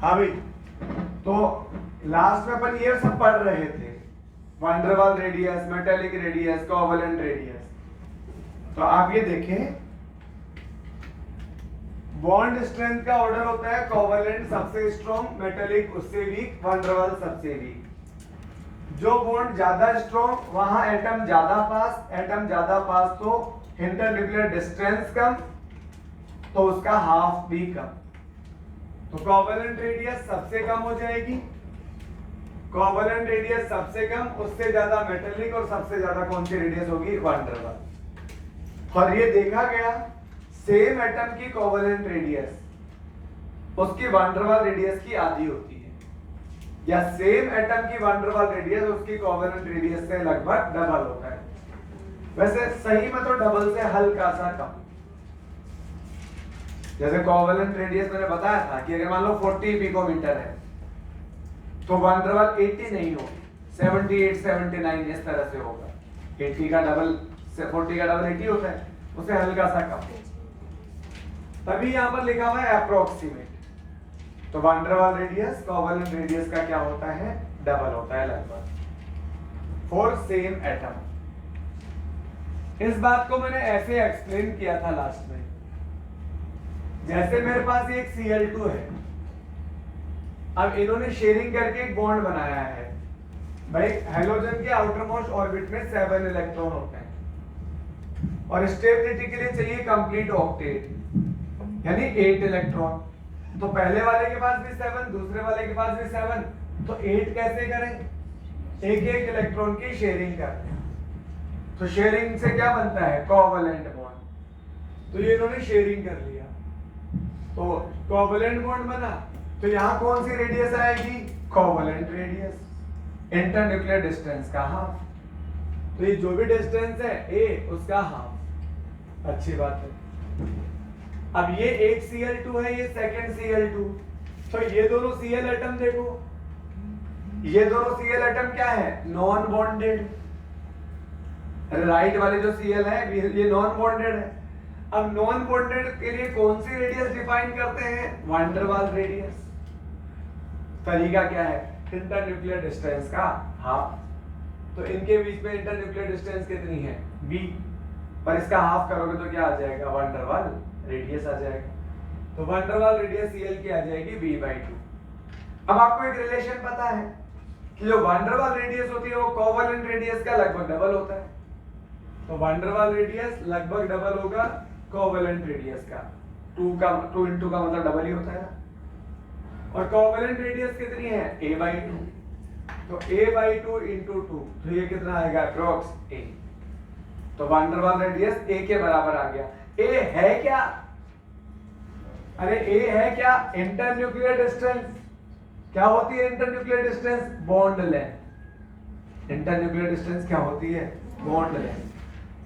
हाँ भाई, तो लास्ट में अपन ये सब पढ़ रहे थे, वैन वाल radius, metallic radius, covalent radius. तो आप ये देखें, बॉन्ड स्ट्रेंथ का ऑर्डर होता है कोवेलेंट सबसे स्ट्रॉन्ग, मेटेलिक उससे वीक, वैन वाल सबसे वीक। जो बॉन्ड ज्यादा स्ट्रॉन्ग वहां एटम ज्यादा पास, एटम ज्यादा पास तो इंटरन्यूक्लियर डिस्टेंस कम, तो उसका हाफ भी कम। तो कोवेलेंट रेडियस सबसे कम हो जाएगी, कोवेलेंट रेडियस सबसे कम, उससे ज्यादा मेटेलिक, और सबसे ज्यादा कौन सी रेडियस होगी? वैन डर वाल। और ये देखा गया सेम एटम की कोवेलेंट रेडियस उसकी वैन डर वाल रेडियस की आधी होती है, या सेम एटम की वैन डर वाल रेडियस उसकी कोवेलेंट रेडियस से लगभग डबल होता है। वैसे सही में तो डबल से हल्का सा कम। जैसे कोवेलेंट रेडियस मैंने बताया था कि अगर मान लो 40 पिकोमीटर है तो वैन डर वाल 80 नहीं होगी, 78 79 इस तरह से होगा। 80 का डबल 40 का डबल 80 होता है, उससे हल्का सा कम। तभी यहां पर लिखा हुआ है अप्रोक्सीमेट। तो वैन डर वाल रेडियस कोवेलेंट रेडियस का क्या होता है? डबल होता है लगभग फॉर सेम एटम। इस बात को मैंने ऐसे एक्सप्लेन किया था लास्ट में, जैसे मेरे पास एक Cl2 है, अब इन्होंने शेयरिंग करके एक बॉन्ड बनाया है। भाई हेलोजन के आउटर मोस्ट ऑर्बिट में 7 इलेक्ट्रॉन होते हैं और स्टेबिलिटी के लिए चाहिए कंप्लीट ऑक्टेट, यानी 8 इलेक्ट्रॉन। तो पहले वाले के पास भी 7, दूसरे वाले के पास भी 7, तो 8 कैसे करें? एक एक इलेक्ट्रॉन की शेयरिंग करते हैं। तो शेयरिंग से क्या बनता है? Covalent bond. तो ये इन्होंने शेयरिंग कर लिया, तो कोवेलेंट बॉन्ड बना। तो यहां कौन सी रेडियस आएगी? कोवेलेंट रेडियस, इंटरन्यूक्लियर डिस्टेंस का हाफ। तो ये जो भी डिस्टेंस है a, उसका हाफ। अच्छी बात है। अब ये एक Cl2 है, ये सेकंड Cl2, तो ये दोनों Cl एटम देखो, ये दोनों Cl एटम क्या है? Non bonded. राइट वाले जो Cl है ये नॉन बॉन्डेड है। अब नॉन बॉन्डेड के लिए कौन सी रेडियस डिफाइन करते हैं? वैन डर वाल रेडियस। तरीका क्या है? इंटरन्यूक्लियर डिस्टेंस का हाफ। तो इनके बीच में इंटरन्यूक्लियर डिस्टेंस कितनी है? b, पर इसका हाफ करोगे तो क्या आ जाएगा? वैन डर वाल रेडियस आ जाएगा। तो वैन डर वाल रेडियस Cl की आ जाएगी b/2। अब आपको एक रिलेशन पता है कि जो वैन डर वाल रेडियस होती है वो कोवेलेंट रेडियस का लगभग डबल होता है। तो वैन डर वाल रेडियस लगभग डबल होगा कोवेलेंट रेडियस का। 2 into का मतलब डबल ही होता है ना। और कोवेलेंट रेडियस कितनी है? a/2। तो a/2 into 2, तो ये कितना आएगा? Approx a। तो वैन डर वाल रेडियस a के बराबर आ गया। a है क्या? अरे a है क्या? Internuclear distance. क्या होती है internuclear distance? Bond length. Internuclear distance क्या होती है? Bond length.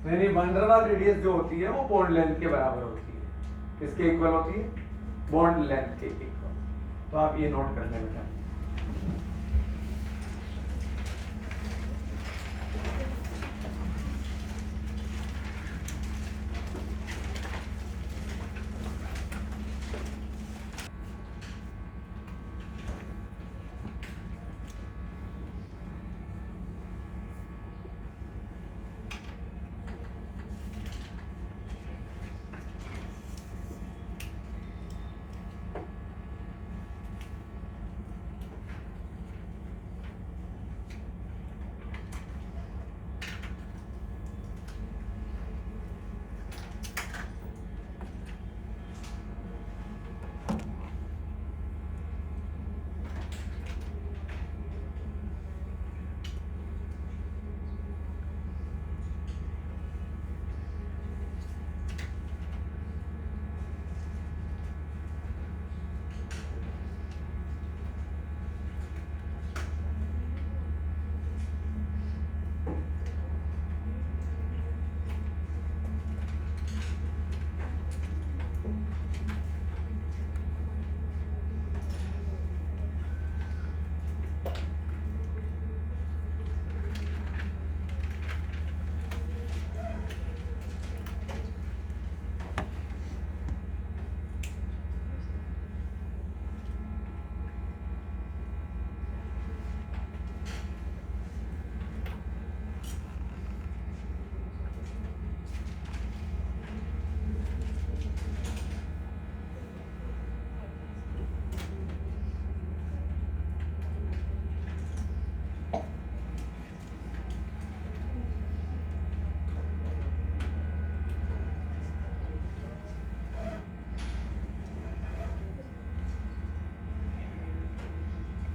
तो यानी वैन डर वाल रेडियस जो होती है वो बॉन्ड लेंथ के बराबर होती है। किसके इक्वल होती है? बॉन्ड लेंथ के इक्वल। तो आप ये नोट कर लें बेटा।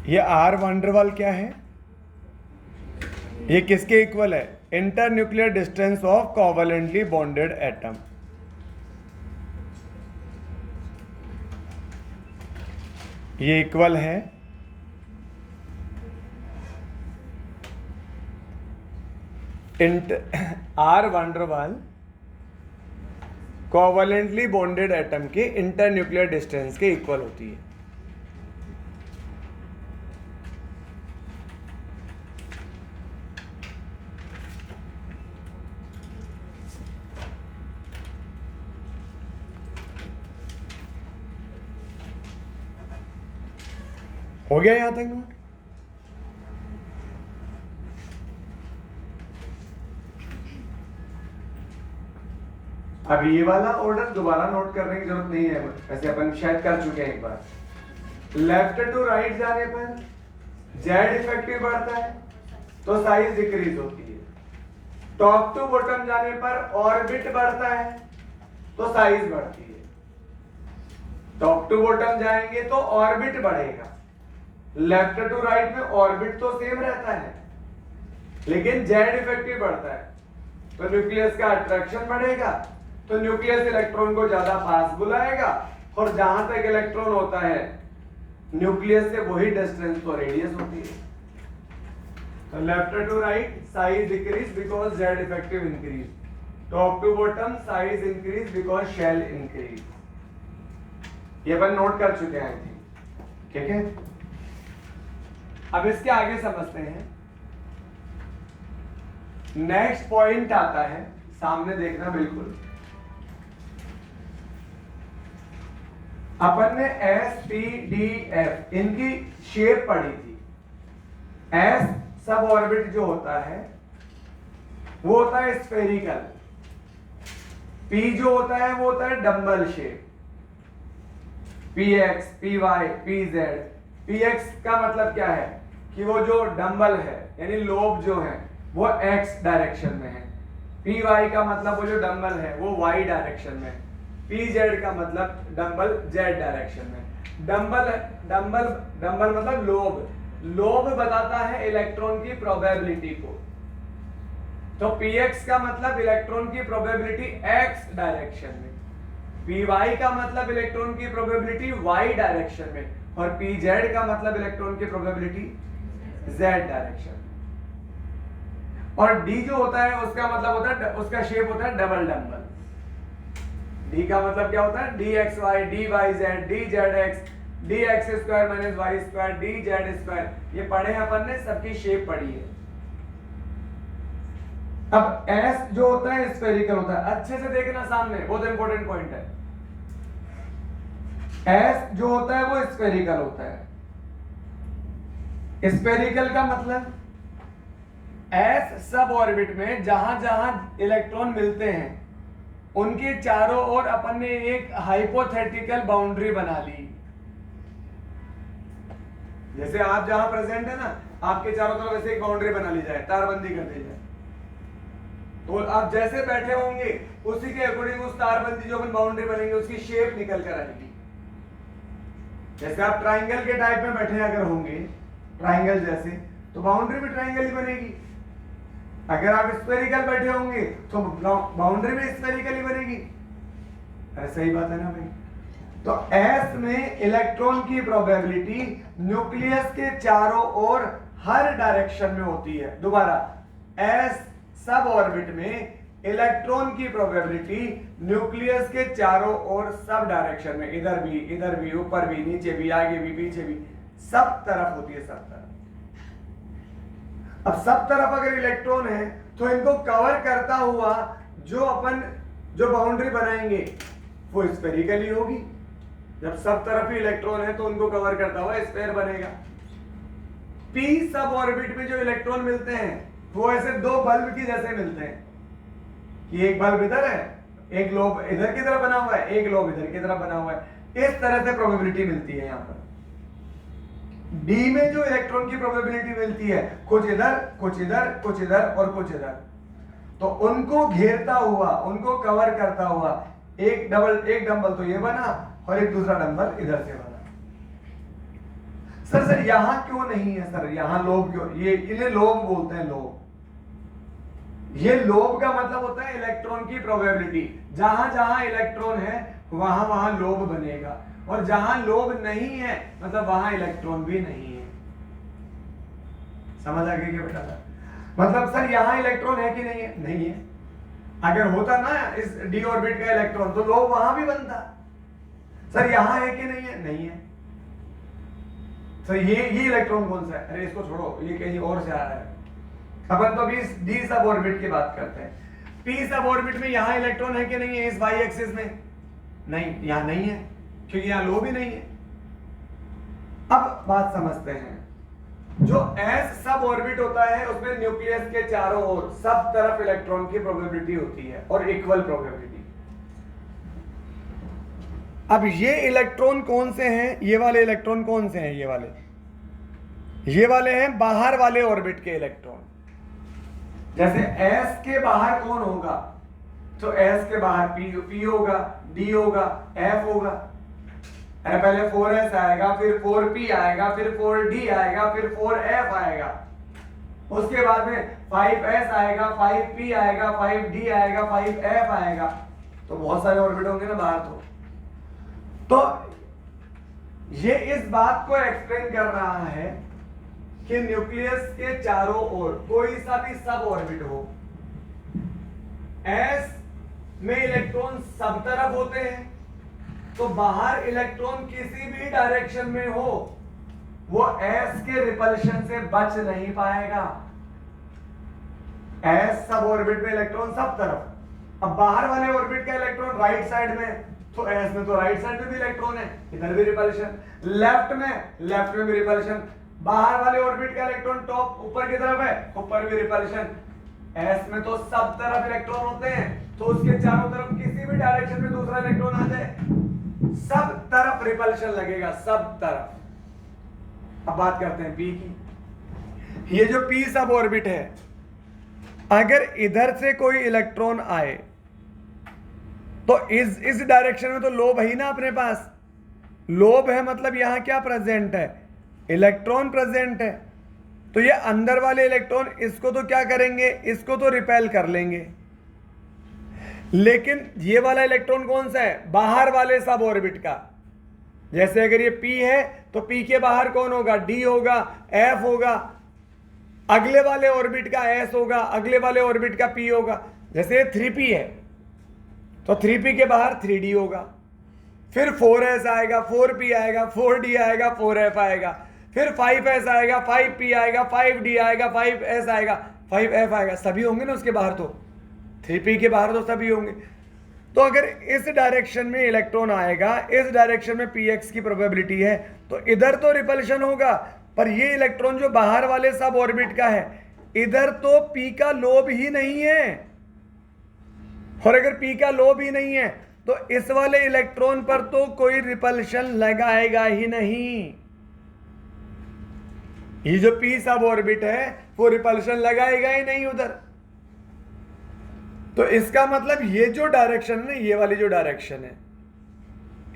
ये आर वंडरवाल क्या है? ये किसके इक्वल है? Inter nuclear distance of covalently bonded atom. ये इक्वल है r van der Waals covalently bonded atom के इंटर न्यूक्लियर डिस्टेंस के इक्वल होती है। हो गया यहां तक नोट? अब ये वाला ऑर्डर दोबारा नोट करने की जरूरत नहीं है, ऐसे अपन शायद कर चुके हैं एक बार। लेफ्ट टू राइट जाने पर जेड इफेक्टिव बढ़ता है तो साइज डिक्रीज होती है। टॉप टू बॉटम जाने पर ऑर्बिट बढ़ता है तो साइज बढ़ती है। टॉप टू बॉटम जाएंगे तो ऑर्बिट बढ़ेगा। लेफ्ट टू राइट में ऑर्बिट तो सेम रहता है लेकिन जेड इफेक्टिव बढ़ता है तो न्यूक्लियस का अट्रैक्शन बढ़ेगा, तो न्यूक्लियस इलेक्ट्रॉन को ज्यादा पास बुलाएगा और जहां तक इलेक्ट्रॉन होता है न्यूक्लियस से वही डिस्टेंस तो रेडियस होती है। तो left to right size decrease because Z effective increase, top to bottom size increase because shell increase. ये अपन नोट कर चुके हैं, ठीक है। अब इसके आगे समझते हैं। नेक्स्ट पॉइंट आता है, सामने देखना बिल्कुल। अपन ने एस पी डी एफ इनकी शेप पढ़ी थी। एस सब ऑर्बिट जो होता है वो होता है स्फेरिकल, पी जो होता है वो होता है dumbbell shape, P X, P Y, P Z. P X का मतलब क्या है कि वो जो डम्बल है यानी लोब जो है वो एक्स डायरेक्शन में है। पी वाई का मतलब वो जो डम्बल है वो वाई डायरेक्शन में है। पी जेड का मतलब डम्बल जेड डायरेक्शन में। डम्बल मतलब लोब। लोब बताता है इलेक्ट्रॉन की प्रोबेबिलिटी को। तो पी एक्स का मतलब इलेक्ट्रॉन की प्रोबेबिलिटी एक्स डायरेक्शन में, पी वाई का मतलब इलेक्ट्रॉन की प्रोबेबिलिटी वाई डायरेक्शन में, और पी जेड का मतलब इलेक्ट्रॉन की प्रोबेबिलिटी जेड डायरेक्शन में। और डी जो होता है उसका मतलब होता है, उसका शेप होता है डबल डम्बल। डी का मतलब क्या होता है? D X Y, D Y Z, D Z X, D X square minus Y square, D Z square. ये पढ़े हैं अपन ने, सबकी शेप पढ़ी है। अब एस जो होता है स्फेरिकल होता है। अच्छे से देखना सामने, बहुत इंपॉर्टेंट पॉइंट है। एस जो होता है वो स्फेरिकल होता है। स्फेरिकल का मतलब एस सब ऑर्बिट में जहां जहां इलेक्ट्रॉन मिलते हैं उनके चारों ओर अपन ने एक हाइपोथेटिकल बाउंड्री बना ली। जैसे आप जहां प्रेजेंट है ना, आपके चारों तरफ ऐसे एक बाउंड्री बना ली जाए, तारबंदी कर दी जाए, तो आप जैसे बैठे होंगे उसी के अकॉर्डिंग उस तारबंदी जो अपन बाउंड्री बनेंगे उसकी शेप निकल कर आएगी। जैसे आप ट्राइंगल के टाइप में बैठे अगर होंगे, ट्राइंगल जैसे, तो बाउंड्री भी ट्राइंगल ही बनेगी। अगर आप स्फेरिकल बैठे होंगे तो बाउंड्री भी स्फेरिकल ही बनेगी। अरे सही बात है ना भाई? तो एस में इलेक्ट्रॉन की प्रोबेबिलिटी न्यूक्लियस के चारों ओर हर डायरेक्शन में होती है। दोबारा, एस सब ऑर्बिट में इलेक्ट्रॉन की प्रोबेबिलिटी न्यूक्लियस के चारों ओर सब डायरेक्शन में, इधर भी, ऊपर भी, नीचे भी, आगे भी, पीछे भी, सब तरफ होती है, सब तरफ। अब सब तरफ अगर इलेक्ट्रॉन है तो इनको कवर करता हुआ जो बाउंड्री बनाएंगे वो स्फेरिकल ही होगी। जब सब तरफ ही इलेक्ट्रॉन है तो उनको कवर करता हुआ स्फेयर बनेगा। पी सब ऑर्बिट में जो इलेक्ट्रॉन मिलते हैं वो ऐसे दो बल्ब की जैसे मिलते हैं कि एक बल्ब इधर है, एक लोब इधर की तरफ बना हुआ है, एक लोब इधर की तरफ बना हुआ है। इस तरह से प्रोबेबिलिटी मिलती है। यहां पर डी में जो इलेक्ट्रॉन की प्रोबेबिलिटी मिलती है, कुछ इधर, कुछ इधर, कुछ इधर और कुछ इधर, तो उनको घेरता हुआ, उनको कवर करता हुआ एक डंबल तो ये बना और एक दूसरा डंबल इधर से बना। सर यहां क्यों नहीं है सर, यहां लोब क्यों, ये इन्हें लोब बोलते हैं, लोब। ये लोब का मतलब होता है इलेक्ट्रॉन की प्रोबेबिलिटी। जहां जहां इलेक्ट्रॉन है वहां वहां लोब बनेगा, और जहां लोब नहीं है मतलब वहां इलेक्ट्रॉन भी नहीं है। समझ आ गई क्या बेटा? मतलब सर यहां इलेक्ट्रॉन है कि नहीं है? नहीं है। अगर होता ना इस डी ऑर्बिट का इलेक्ट्रॉन तो लोब वहां भी बनता। सर यहां है कि नहीं है? नहीं है। सर ये इलेक्ट्रॉन कौन सा है? अरे इसको छोड़ो, ये कहीं और से आ रहा है। अपन तो अभी डी सब ऑर्बिट की बात करते हैं। पी सब ऑर्बिट में यहां इलेक्ट्रॉन है कि नहीं है? इस वाई एक्सिस में नहीं, यहां नहीं है क्योंकि यहां लोब ही नहीं है। अब बात समझते हैं। जो एस सब ऑर्बिट होता है उसमें न्यूक्लियस के चारों ओर सब तरफ इलेक्ट्रॉन की प्रोबेबिलिटी होती है और इक्वल प्रोबेबिलिटी। अब ये इलेक्ट्रॉन कौन से हैं? ये वाले इलेक्ट्रॉन कौन से हैं? ये वाले हैं बाहर वाले ऑर्बिट के इलेक्ट्रॉन। जैसे एस के बाहर कौन होगा? तो एस के बाहर पी होगा, डी होगा, एफ होगा। पहले 4s आएगा, फिर 4p आएगा, फिर 4d आएगा, फिर 4f आएगा। उसके बाद में 5s आएगा, 5p आएगा, 5d आएगा, 5f आएगा। तो बहुत सारे ऑर्बिट होंगे ना बाहर। तो ये इस बात को एक्सप्लेन कर रहा है कि न्यूक्लियस के चारों ओर कोई सा भी सब ऑर्बिट हो, s में इलेक्ट्रॉन सब तरफ होते हैं, तो बाहर इलेक्ट्रॉन किसी भी डायरेक्शन में हो वो s के रिपल्शन से बच नहीं पाएगा। s सब ऑर्बिट में इलेक्ट्रॉन सब तरफ। अब बाहर वाले ऑर्बिट का इलेक्ट्रॉन राइट साइड में, तो s में तो राइट साइड में भी इलेक्ट्रॉन है, इधर भी रिपल्शन। लेफ्ट में भी रिपल्शन। बाहर वाले ऑर्बिट का इलेक्ट्रॉन टॉप ऊपर की तरफ है, ऊपर भी रिपल्शन। s में तो सब तरफ इलेक्ट्रॉन होते हैं, तो उसके चारों तरफ किसी भी डायरेक्शन में दूसरा इलेक्ट्रॉन आ जाए सब तरफ रिपल्शन लगेगा, सब तरफ। अब बात करते हैं पी की। ये जो पी सब ऑर्बिट है, अगर इधर से कोई इलेक्ट्रॉन आए तो इस डायरेक्शन में तो लोब है ही ना अपने पास। लोब है मतलब यहां क्या प्रेजेंट है? इलेक्ट्रॉन प्रेजेंट है। तो ये अंदर वाले इलेक्ट्रॉन इसको तो क्या करेंगे? इसको तो रिपेल कर लेंगे। लेकिन ये वाला इलेक्ट्रॉन कौन सा है? बाहर वाले सब ऑर्बिट का। जैसे अगर ये P है तो P के बाहर कौन होगा? D होगा, F होगा, अगले वाले ऑर्बिट का S होगा, अगले वाले ऑर्बिट का P होगा। जैसे ये 3P है तो 3P के बाहर 3D होगा, फिर 4S आएगा, 4P आएगा, 4D आएगा, 4F आएगा, फिर 5S आएगा, 5P आएगा, 5D आएगा, 5S आएगा, 5F आएगा। सभी होंगे ना उसके बाहर, तो 3P के बाहर तो सभी होंगे। तो अगर इस डायरेक्शन में इलेक्ट्रॉन आएगा, इस डायरेक्शन में px की प्रोबेबिलिटी है, तो इधर तो रिपल्शन होगा, पर ये इलेक्ट्रॉन जो बाहर वाले सब ऑर्बिट का है, इधर तो p का लोब ही नहीं है। और अगर p का लोब ही नहीं है तो इस वाले इलेक्ट्रॉन पर तो कोई रिपल्शन लगाएगा ही नहीं। ये जो p सब ऑर्बिट है वो रिपल्शन लगाएगा ही नहीं उधर। तो इसका मतलब ये जो डायरेक्शन है, ये वाली जो डायरेक्शन है,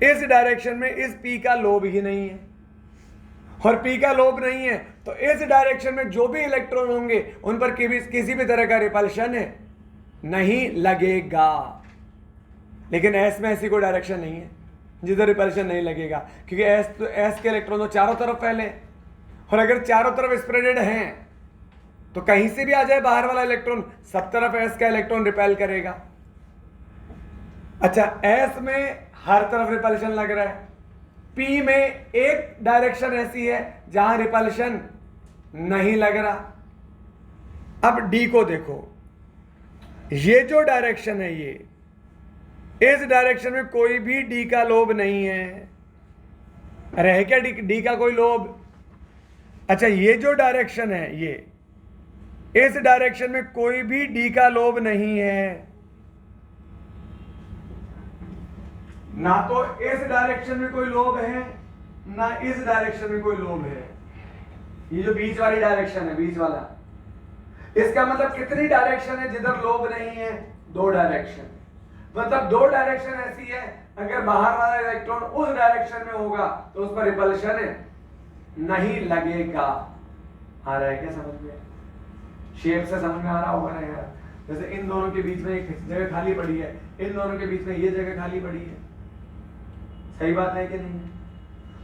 इस डायरेक्शन में इस p का लोब ही नहीं है। और p का लोब नहीं है तो इस डायरेक्शन में जो भी इलेक्ट्रॉन होंगे उन पर किसी भी तरह का रिपल्शन नहीं लगेगा। लेकिन s में ऐसी कोई डायरेक्शन नहीं है जिधर रिपल्शन नहीं लगेगा, क्योंकि s के इलेक्ट्रॉन तो चारों तरफ फैले, और अगर चारों तरफ स्प्रेडेड हैं तो कहीं से भी आ जाए बाहर वाला इलेक्ट्रॉन, सब तरफ s का इलेक्ट्रॉन रिपेल करेगा। अच्छा, s में हर तरफ रिपल्शन लग रहा है, p में एक डायरेक्शन ऐसी है जहां रिपल्शन नहीं लग रहा। अब d को देखो, ये जो डायरेक्शन है, ये इस डायरेक्शन में कोई भी d का लोब नहीं है। अरे है क्या d का कोई लोब? अच्छा, ये जो डायरेक्शन है, ये इस डायरेक्शन में कोई भी d का लोब नहीं है, ना तो इस डायरेक्शन में कोई लोब है ना इस डायरेक्शन में कोई लोब है। ये जो बीच वाली डायरेक्शन है, बीच वाला, इसका मतलब कितनी डायरेक्शन है जिधर लोब नहीं है? 2 डायरेक्शन। मतलब 2 डायरेक्शन ऐसी है, अगर बाहर वाला इलेक्ट्रॉन उस डायरेक्शन में होगा तो उस पर रिपल्शन नहीं लगेगा। आ रहा है क्या समझ में? शेप से समझ में आ रहा होगा ना यार। जैसे इन दोनों के बीच में एक जगह खाली पड़ी है, इन दोनों के बीच में ये जगह खाली पड़ी है, सही बात है कि नहीं?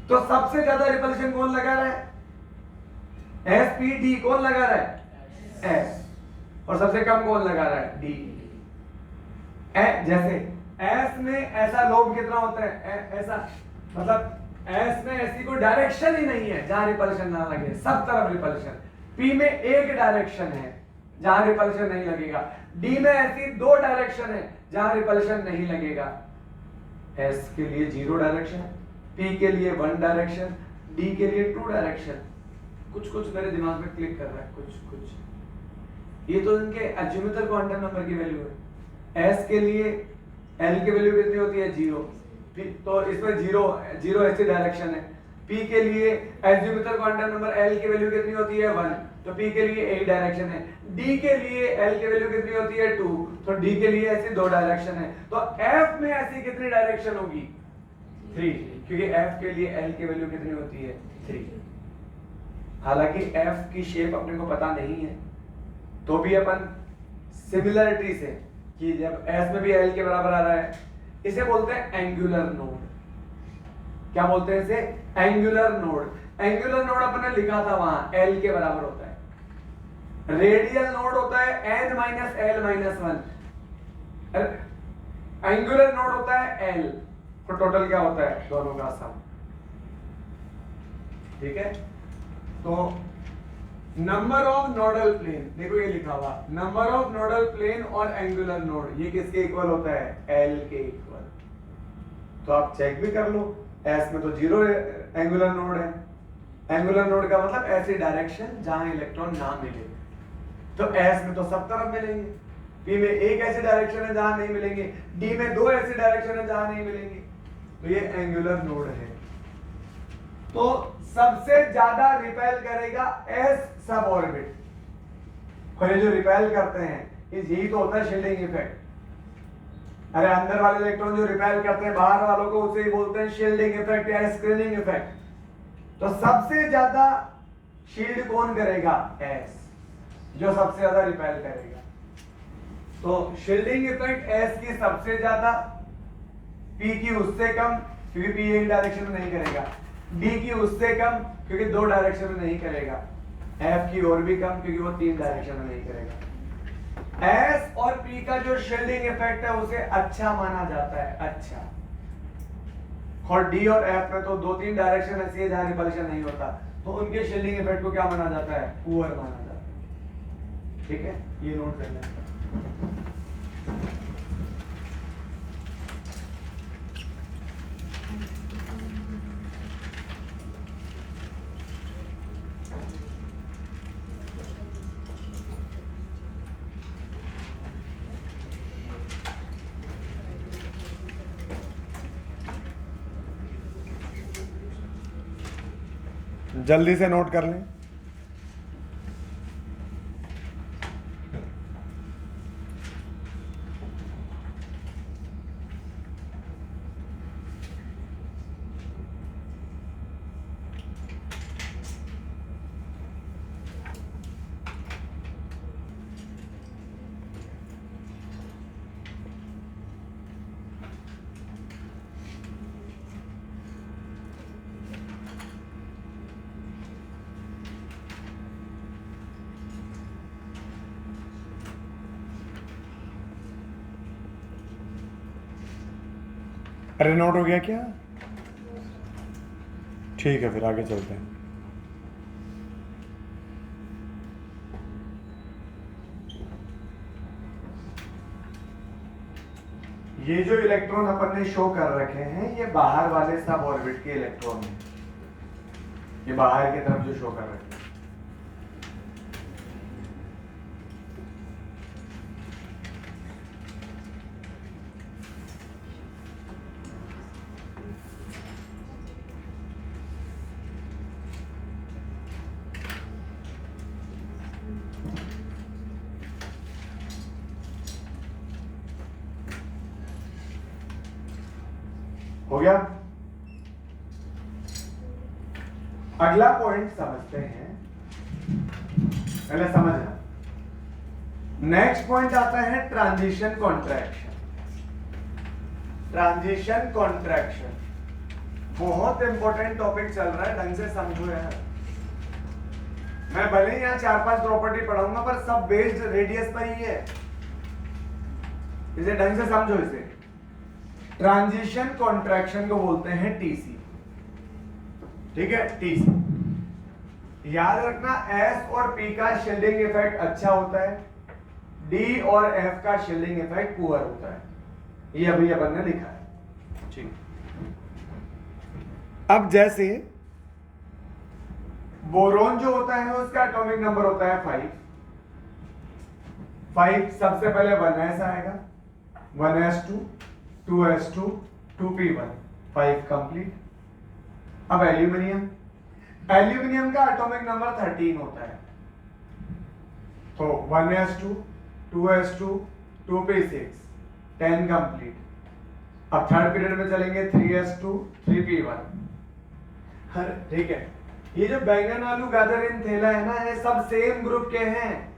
तो सबसे ज्यादा रिपल्शन कौन लगा रहा है? SPD कौन लगा रहा है? S। और सबसे कम कौन लगा रहा है? D। जैसे S में ऐसा लोब कितना होता है? ऐसा, मतलब S में ऐसी कोई डायरेक्शन ही नहीं है जहां रिपल्शन ना लगे, सब तरफ रिपल्शन। P में एक डायरेक्शन है जहां रिपल्शन नहीं लगेगा। D में ऐसी दो डायरेक्शन है जहां रिपल्शन नहीं लगेगा। S के लिए 0 डायरेक्शन, P के लिए 1 डायरेक्शन, D के लिए 2 डायरेक्शन। कुछ कुछ मेरे दिमाग में क्लिक कर रहा है, कुछ कुछ। ये तो इनके अज्युमेटर क्वांटम नंबर की वैल्यू है। S के लिए L की वैल्यू कितनी होती है? 0। तो इसमें 0 ऐसी डायरेक्शन है। P के लिए अज्युमेटर क्वांटम नंबर L की वैल्यू कितनी होती है? 1। तो P के लिए एक डायरेक्शन है। D के लिए L की वैल्यू कितनी होती है? 2। तो D के लिए ऐसी 2 डायरेक्शन है। तो F में ऐसी कितनी डायरेक्शन होगी? 3, क्योंकि F के लिए L की वैल्यू कितनी होती है? 3। हालांकि F की शेप अपने को पता नहीं है, तो भी अपन सिमिलरिटी से कि जब S में भी L के बराबर आ रहा है, इसे बोलते हैं एंगुलर नोड। क्या बोलते हैं इसे? Angular node. एंगुलर नोड अपन ने लिखा था वहां, L के बराबर होता है। रेडियल नोड होता है N minus L minus 1। Angular node होता है L। तो टोटल क्या होता है? दोनों का सम। ठीक है? तो नंबर ऑफ नोडल प्लेन, देखो ये लिखा हुआ, नंबर ऑफ नोडल प्लेन और एंगुलर नोड, ये किसके इक्वल होता है? L के इक्वल। तो आप चेक भी कर लो, S में तो 0 एंगुलर नोड है। एंगुलर नोड का मतलब ऐसी डायरेक्शन जहां इलेक्ट्रॉन ना मिले। तो S में तो सब तरफ मिलेंगे, P में एक ऐसी डायरेक्शन है जहां नहीं मिलेंगे, D में 2 ऐसी डायरेक्शन है जहां नहीं मिलेंगे। तो ये एंगुलर नोड है। तो सबसे ज्यादा रिपेल करेगा S सब ऑर्बिट। और ये जो रिपेल करते हैं, यही तो होता है शील्डिंग इफेक्ट। अरे अंदर वाले इलेक्ट्रॉन जो रिपेल करते हैं बाहर वालों को, उसे ही बोलते हैं शील्डिंग इफेक्ट या स्क्रीनिंग इफेक्ट। तो सबसे ज्यादा शील्ड कौन करेगा? S, जो सबसे ज्यादा रिपेल करेगा। तो शील्डिंग इफेक्ट S की सबसे ज्यादा, P की उससे कम क्योंकि P एक डायरेक्शन में नहीं करेगा, D की उससे कम क्योंकि 2 डायरेक्शन में नहीं करेगा, F की और भी कम क्योंकि वो 3 डायरेक्शन में नहीं करेगा। S और P का जो शील्डिंग इफेक्ट है उसे अच्छा माना जाता है, अच्छा। और D और F में तो 2-3 डायरेक्शन ऐसी है जहां रिपल्शन नहीं होता, तो उनके शील्डिंग इफेक्ट को क्या माना जाता है? पुअर माना जाता है। ठीक है, ये नोट कर लें। जल्दी से नोट कर लें। अरे नोट हो गया क्या? ठीक है, फिर आगे चलते हैं। ये जो इलेक्ट्रॉन अपन ने शो कर रखे हैं, ये बाहर वाले सब ऑर्बिट के इलेक्ट्रॉन हैं। ये बाहर की तरफ जो शो कर रहे हैं, हो गया। अगला पॉइंट समझते हैं, पहले समझना। नेक्स्ट पॉइंट आता है ट्रांजिशन कॉन्ट्रैक्शन। ट्रांजिशन कॉन्ट्रैक्शन बहुत इंपॉर्टेंट टॉपिक चल रहा है, ढंग से समझो यार। मैं भले ही यहाँ 4-5 प्रॉपर्टी पढ़ाऊंगा पर सब बेस्ड रेडियस पर ही है, इसे ढंग से समझो। इसे ट्रांजिशन कॉन्ट्रैक्शन को बोलते हैं टीसी, ठीक है, टीसी। याद रखना एस और पी का शील्डिंग इफेक्ट अच्छा होता है, डी और एफ का शील्डिंग इफेक्ट पुअर होता है, ये अभी अपन ने लिखा है, ठीक। अब जैसे बोरोन जो होता है उसका एटॉमिक नंबर होता है 5। सबसे पहले 1s आएगा, 1s2, 2s2, 2p1, 5 कंप्लीट। अब एल्यूमिनियम, एल्यूमिनियम का एटॉमिक नंबर 13 होता है, तो 1s2, 2s2, 2p6, 10 कंप्लीट। अब थर्ड पीरियड में चलेंगे 3s2, 3p1, ठीक है। ये जो बैंगन आलू गाजर इन थैला है ना, ये सब सेम ग्रुप के हैं,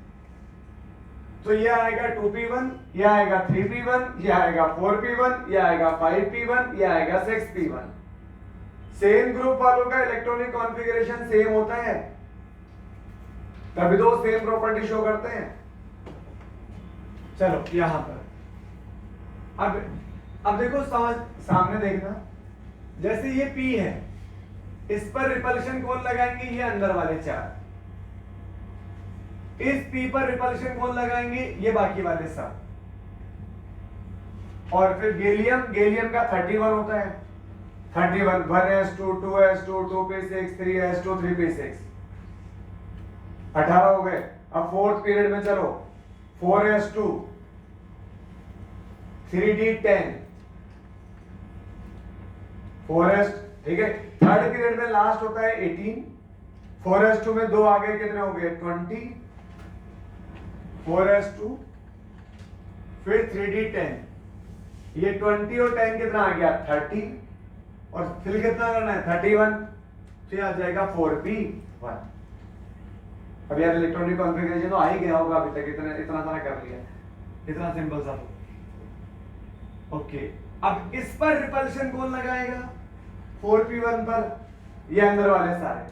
तो ये आएगा 2p1, ये आएगा 3p1, ये आएगा 4p1, ये आएगा 5p1, ये आएगा 6p1। सेम ग्रुप वालों का इलेक्ट्रॉनिक कॉन्फ़िगरेशन सेम होता है, तभी तो सेम प्रॉपर्टी शो करते हैं। चलो यहां पर अब देखो, समझ सामने देखना, जैसे ये P है, इस पर रिपल्शन कौन लगाएंगे, ये अंदर वाले 4। इस P पर रिपल्शन कौन लगाएंगे, ये बाकी वाले सब। और फिर गैलियम, गैलियम का 31 होता है, 31, 1s2, 2s2, 2p6, 3s2, 3p6, 18 हो गए। अब फोर्थ पीरियड में चलो, 4s2, 3d10, 4s, ठीक है। थर्ड पीरियड में लास्ट होता है 18, 4s2 में 2 आगे कितने हो गए, 20, 4s2, फिर 3d10, ये 20 और 10 कितना आ गया, 30, और फिर कितना करना है, 31, तो आ जाएगा 4p1। अब यार इलेक्ट्रॉनिक कॉन्फ़िगरेशन तो आ ही गया होगा अभी तक, इतना सारा कर लिया, इतना सिंपल सा। ओके, अब इस पर रिपल्शन कौन लगाएगा, 4p1 पर, ये अंदर वाले सारे।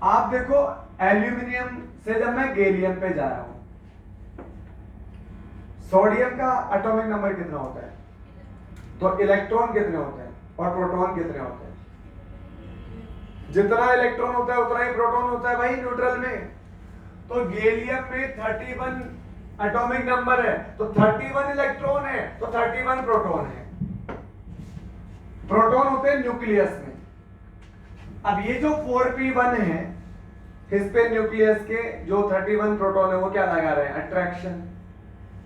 आप देखो एल्यूमिनियम से जब मैं गैलियम पे जा रहा हूं, सोडियम का एटॉमिक नंबर कितना होता है, तो इलेक्ट्रॉन कितने होते हैं और प्रोटॉन कितने होते हैं। जितना इलेक्ट्रॉन होता है उतना ही प्रोटॉन होता है भाई न्यूट्रल में। तो गैलियम में 31 एटॉमिक नंबर है, तो 31 इलेक्ट्रॉन है, तो 31 प्रोटॉन है। प्रोटॉन होते हैं न्यूक्लियस में। अब ये जो 4p1 है, इस पे न्यूक्लियस के जो 31 प्रोटॉन है वो क्या लगा रहे हैं, अट्रैक्शन।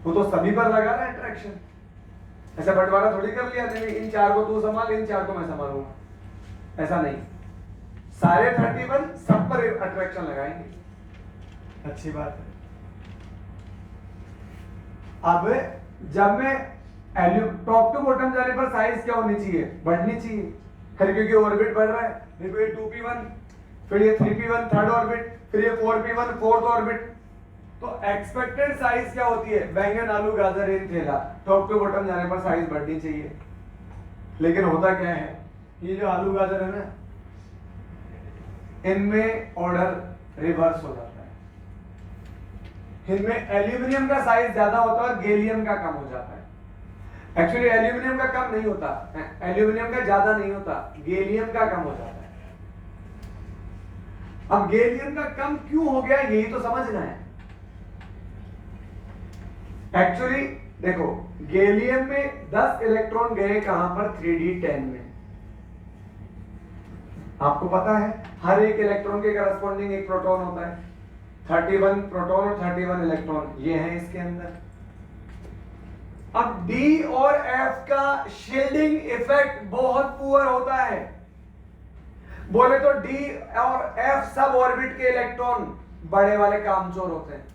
वो तो सभी पर लगा रहा है अट्रैक्शन, ऐसा बंटवारा थोड़ी कर लिया, नहीं इन 4 को तू संभाल, इन 4 को मैं संभालूंगा, ऐसा नहीं। सारे 31 सब पर अट्रैक्शन लगाएंगे, अच्छी बात है। अब जब मैं टॉप टू बॉटम जाने पर साइज क्या होनी चाहिए, बढ़नी चाहिए, फिर क्योंकि ऑर्बिट बढ़ रहा है। देखो ये 2p1, फिर ये 3p1 थर्ड ऑर्बिट, फिर ये 4p1 फोर्थ ऑर्बिट, तो एक्सपेक्टेड साइज क्या होती है, बैंगन आलू गाजर इन थैला, टॉप टू बॉटम जाने पर साइज बढ़नी चाहिए। लेकिन होता क्या है, ये जो आलू गाजर है ना, इनमें ऑर्डर रिवर्स हो जाता है। इनमें एल्यूमिनियम का साइज ज्यादा होता है और गैलियम का कम हो जाता है। एक्चुअली एल्यूमिनियम का कम नहीं होता, एल्यूमिनियम का ज्यादा नहीं होता, गैलियम का कम हो जाता है। अब गैलियम का कम क्यों हो गया, यही तो समझना है। एक्चुअली देखो, गैलियम में 10 इलेक्ट्रॉन गए कहां पर, 3d10 में। आपको पता है हर एक इलेक्ट्रॉन के करस्पॉन्डिंग एक प्रोटॉन होता है, 31 प्रोटॉन और 31 इलेक्ट्रॉन ये है इसके अंदर। अब D और F का शील्डिंग इफेक्ट बहुत पुअर होता है। बोले तो D और F सब ऑर्बिट के इलेक्ट्रॉन बड़े वाले कामचोर होते हैं।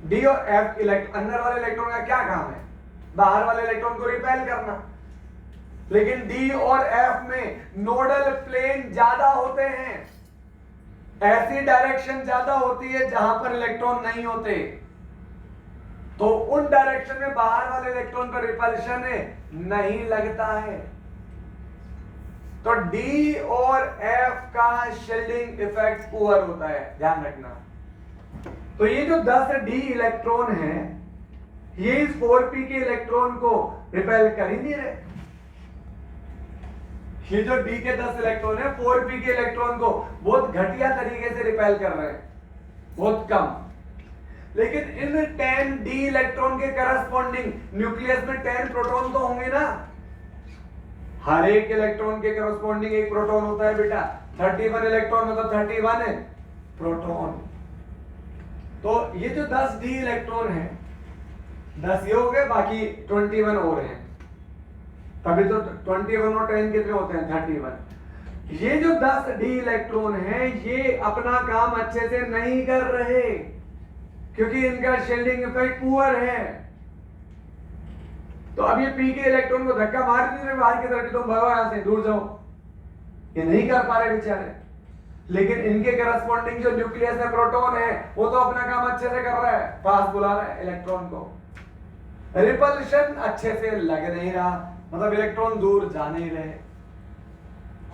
D और F अंदर वाले इलेक्ट्रॉन का क्या काम है, बाहर वाले इलेक्ट्रॉन को रिपेल करना। लेकिन डी और एफ में नोडल प्लेन ज्यादा होते हैं, ऐसी डायरेक्शन ज्यादा होती है जहां पर इलेक्ट्रॉन नहीं होते, तो उन डायरेक्शन में बाहर वाले इलेक्ट्रॉन पर रिपल्शन नहीं लगता है। तो डी और एफ का शील्डिंग इफेक्ट पुअर होता है, ध्यान रखना। तो ये जो 10 डी इलेक्ट्रॉन है, ये इस 4p के इलेक्ट्रॉन को रिपेल कर ही नहीं रहे। ये जो डी के 10 इलेक्ट्रॉन है 4p के इलेक्ट्रॉन को बहुत घटिया तरीके से रिपेल कर रहे हैं, बहुत कम। लेकिन इन 10 डी इलेक्ट्रॉन के करस्पॉन्डिंग न्यूक्लियस में 10 प्रोटॉन तो होंगे ना, हर एक इलेक्ट्रॉन के करस्पॉन्डिंग एक प्रोटॉन होता है बेटा। 31 इलेक्ट्रॉन में तो 31 है प्रोटॉन। तो ये जो 10 डी इलेक्ट्रॉन है, 10 ये हो गए, बाकी 21 और हैं, तभी तो 21 और 10 कितने होते हैं 31। ये जो 10 डी इलेक्ट्रॉन है ये अपना काम अच्छे से नहीं कर रहे, क्योंकि इनका शील्डिंग इफेक्ट पुअर है। तो अब ये पी के इलेक्ट्रॉन को धक्का मार नहीं रहे बाहर की तरफ, तुम भागो यहां से, दूर जाओ, ये नहीं कर पा रहे बेचारे। लेकिन इनके करस्पॉन्डिंग जो न्यूक्लियस में प्रोटॉन है वो तो अपना काम अच्छे से कर रहा है, पास बुला रहा है इलेक्ट्रॉन को। रिपल्शन अच्छे से लग नहीं रहा, मतलब इलेक्ट्रॉन दूर जा नहीं रहे,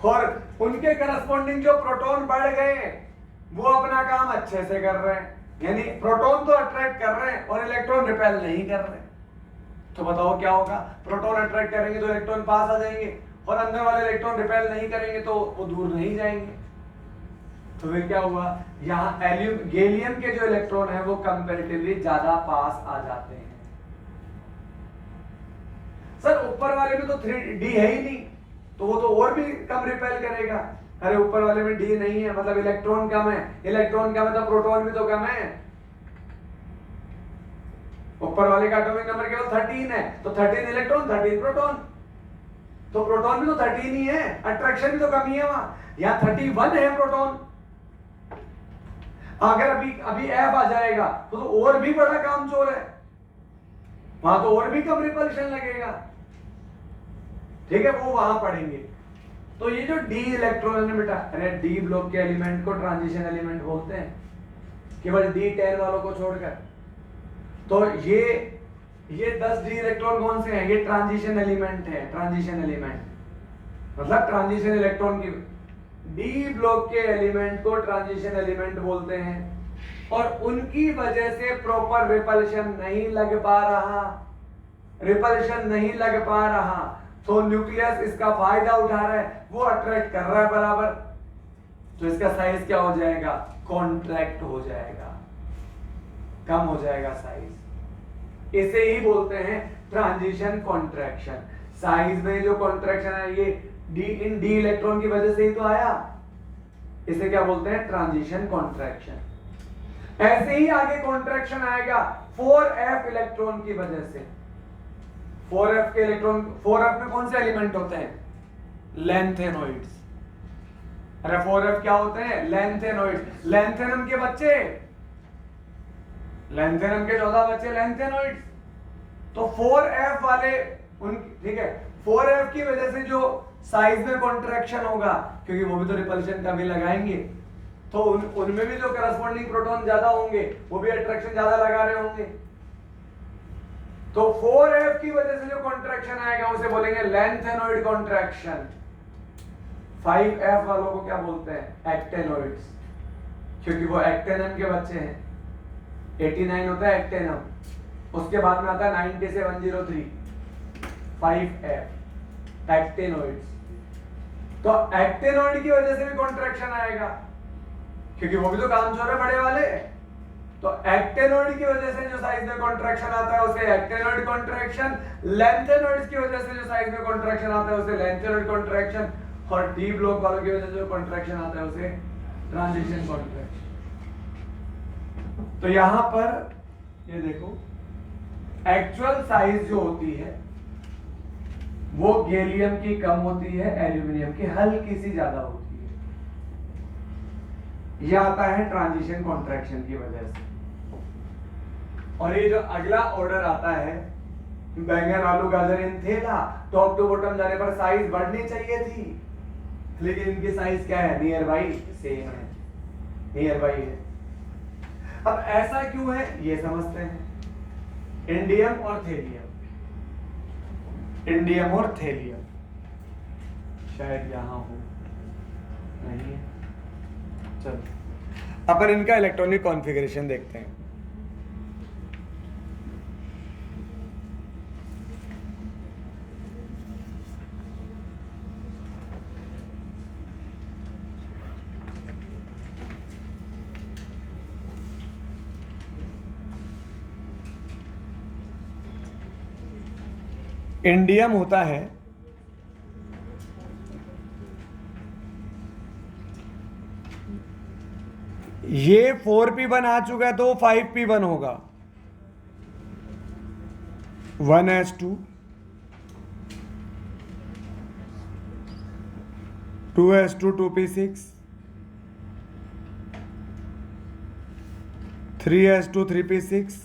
और उनके करस्पॉन्डिंग जो प्रोटॉन बढ़ गए वो अपना काम अच्छे से कर रहे हैं, यानी प्रोटॉन तो अट्रैक्ट कर रहे हैं और इलेक्ट्रॉन रिपेल नहीं कर रहे। तो बताओ क्या होगा, प्रोटॉन अट्रैक्ट करेंगे तो इलेक्ट्रॉन पास आ जाएंगे, और अंदर वाले इलेक्ट्रॉन रिपेल नहीं करेंगे तो वो दूर नहीं जाएंगे। तो फिर क्या हुआ, यहाँ गैलियम के जो इलेक्ट्रॉन है वो कंपैरेटिवली ज्यादा पास आ जाते हैं। सर ऊपर वाले में तो 3D है ही नहीं, तो वो तो और भी कम रिपेल करेगा। अरे ऊपर वाले में डी नहीं है, मतलब इलेक्ट्रॉन कम है, इलेक्ट्रॉन कम है तो प्रोटॉन भी तो कम है। ऊपर वाले का एटॉमिक नंबर केवल 13 है, तो 13 इलेक्ट्रॉन 13 प्रोटॉन, तो प्रोटॉन भी तो 13 ही है, अट्रैक्शन भी तो कम ही है वहां। यहाँ 31 है प्रोटॉन। अगर अभी एफ आ जाएगा तो और भी बड़ा काम चोर है, वहां तो और भी कम रिपल्शन लगेगा, ठीक है, वो वहां पढ़ेंगे। तो ये जो डी इलेक्ट्रॉन है बेटा, अरे डी ब्लॉक के एलिमेंट को ट्रांजिशन एलिमेंट बोलते हैं, केवल D10 वालों को छोड़कर। तो ये 10 डी इलेक्ट्रॉन कौन से हैं, ये ट्रांजिशन एलिमेंट है। ट्रांजिशन एलिमेंट मतलब ट्रांजिशन इलेक्ट्रॉन की, डी ब्लॉक के एलिमेंट को ट्रांजिशन एलिमेंट बोलते हैं, और उनकी वजह से प्रॉपर रिपल्शन नहीं लग पा रहा, रिपल्शन नहीं लग पा रहा, तो न्यूक्लियस इसका फायदा उठा रहा है, वो अट्रैक्ट कर रहा है बराबर, तो इसका साइज क्या हो जाएगा, कॉन्ट्रैक्ट हो जाएगा, कम हो जाएगा साइज। इसे ही बोलते हैं ट्रांजिशन कॉन्ट्रैक्शन। साइज में जो कॉन्ट्रैक्शन है ये डी इलेक्ट्रॉन की वजह से ही तो आया, इसे क्या बोलते हैं, ट्रांजिशन कॉन्ट्रैक्शन। ऐसे ही आगे कॉन्ट्रैक्शन आएगा 4f इलेक्ट्रॉन की वजह से। 4f के इलेक्ट्रॉन, 4f में कौन से एलिमेंट होते हैं, लैंथेनोइड्स। अरे 4f क्या होते हैं, लैंथेनोइड्स, लैंथेनम के बच्चे, लैंथेनम के 14 बच्चे लैंथेनोइड्स। तो 4f वाले उन, ठीक है, 4f की वजह से जो साइज में कॉन्ट्रैक्शन होगा, क्योंकि वो भी तो रिपल्शन का भी लगाएंगे, तो उनमें भी जो करस्पॉन्डिंग प्रोटॉन ज्यादा होंगे वो भी अट्रैक्शन ज्यादा लगा रहे होंगे। तो 4f की वजह से जो कॉन्ट्रैक्शन आएगा उसे बोलेंगे लैंथेनोइड कॉन्ट्रैक्शन। 5f वालों को क्या बोलते हैं, एक्टेनोइड्स, क्योंकि वो एक्टेनम के बच्चे हैं। 89 होता है एक्टेनम, उसके बाद में आता है 90 से 103, 5f एक्टेनोइड्स। तो एक्टेनोइड की वजह से भी कॉन्ट्रैक्शन आएगा, क्योंकि वो भी तो कामचोर है बड़े वाले। तो एक्टेनोइड की वजह से जो साइज में कॉन्ट्रैक्शन आता है उसे एक्टेनोइड कॉन्ट्रैक्शन, लैंथेनोइड्स की वजह से जो साइज में कॉन्ट्रैक्शन आता है उसे लैंथेनोइड कॉन्ट्रैक्शन, और डी ब्लॉक वालों की वजह से जो कॉन्ट्रैक्शन आता है उसे ट्रांजिशन कॉन्ट्रैक्शन। तो यहां पर ये देखो, एक्चुअल साइज जो होती है वो गैलियम की कम होती है, एल्यूमिनियम की हल्की सी ज्यादा होती है। यह आता है ट्रांजिशन कॉन्ट्रैक्शन की वजह से। और ये जो अगला ऑर्डर आता है बैंगन आलू गाजर इन थैला, टॉप टू बॉटम जाने पर साइज बढ़नी चाहिए थी, लेकिन इनकी साइज क्या है, नियर बाई सेम है, नियर बाई है। अब ऐसा क्यों है ये समझते हैं। इंडियम और थैलियम, इंडियम और थैलियम शायद यहां हो, नहीं है। चलो अपन इनका इलेक्ट्रॉनिक कॉन्फ़िगरेशन देखते हैं। इंडियम होता है ये 4p1 आ चुका है तो 5p1 होगा, 1s2, 2s2 2p6, 3s2 3p6,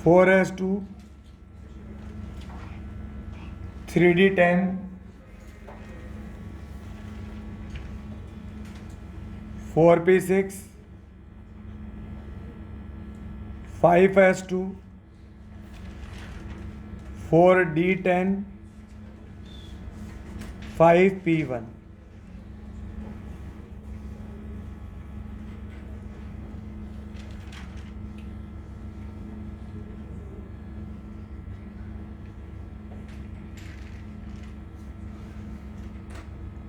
4s2 3d10, 4p6, 5s2, 4d10, 5p1।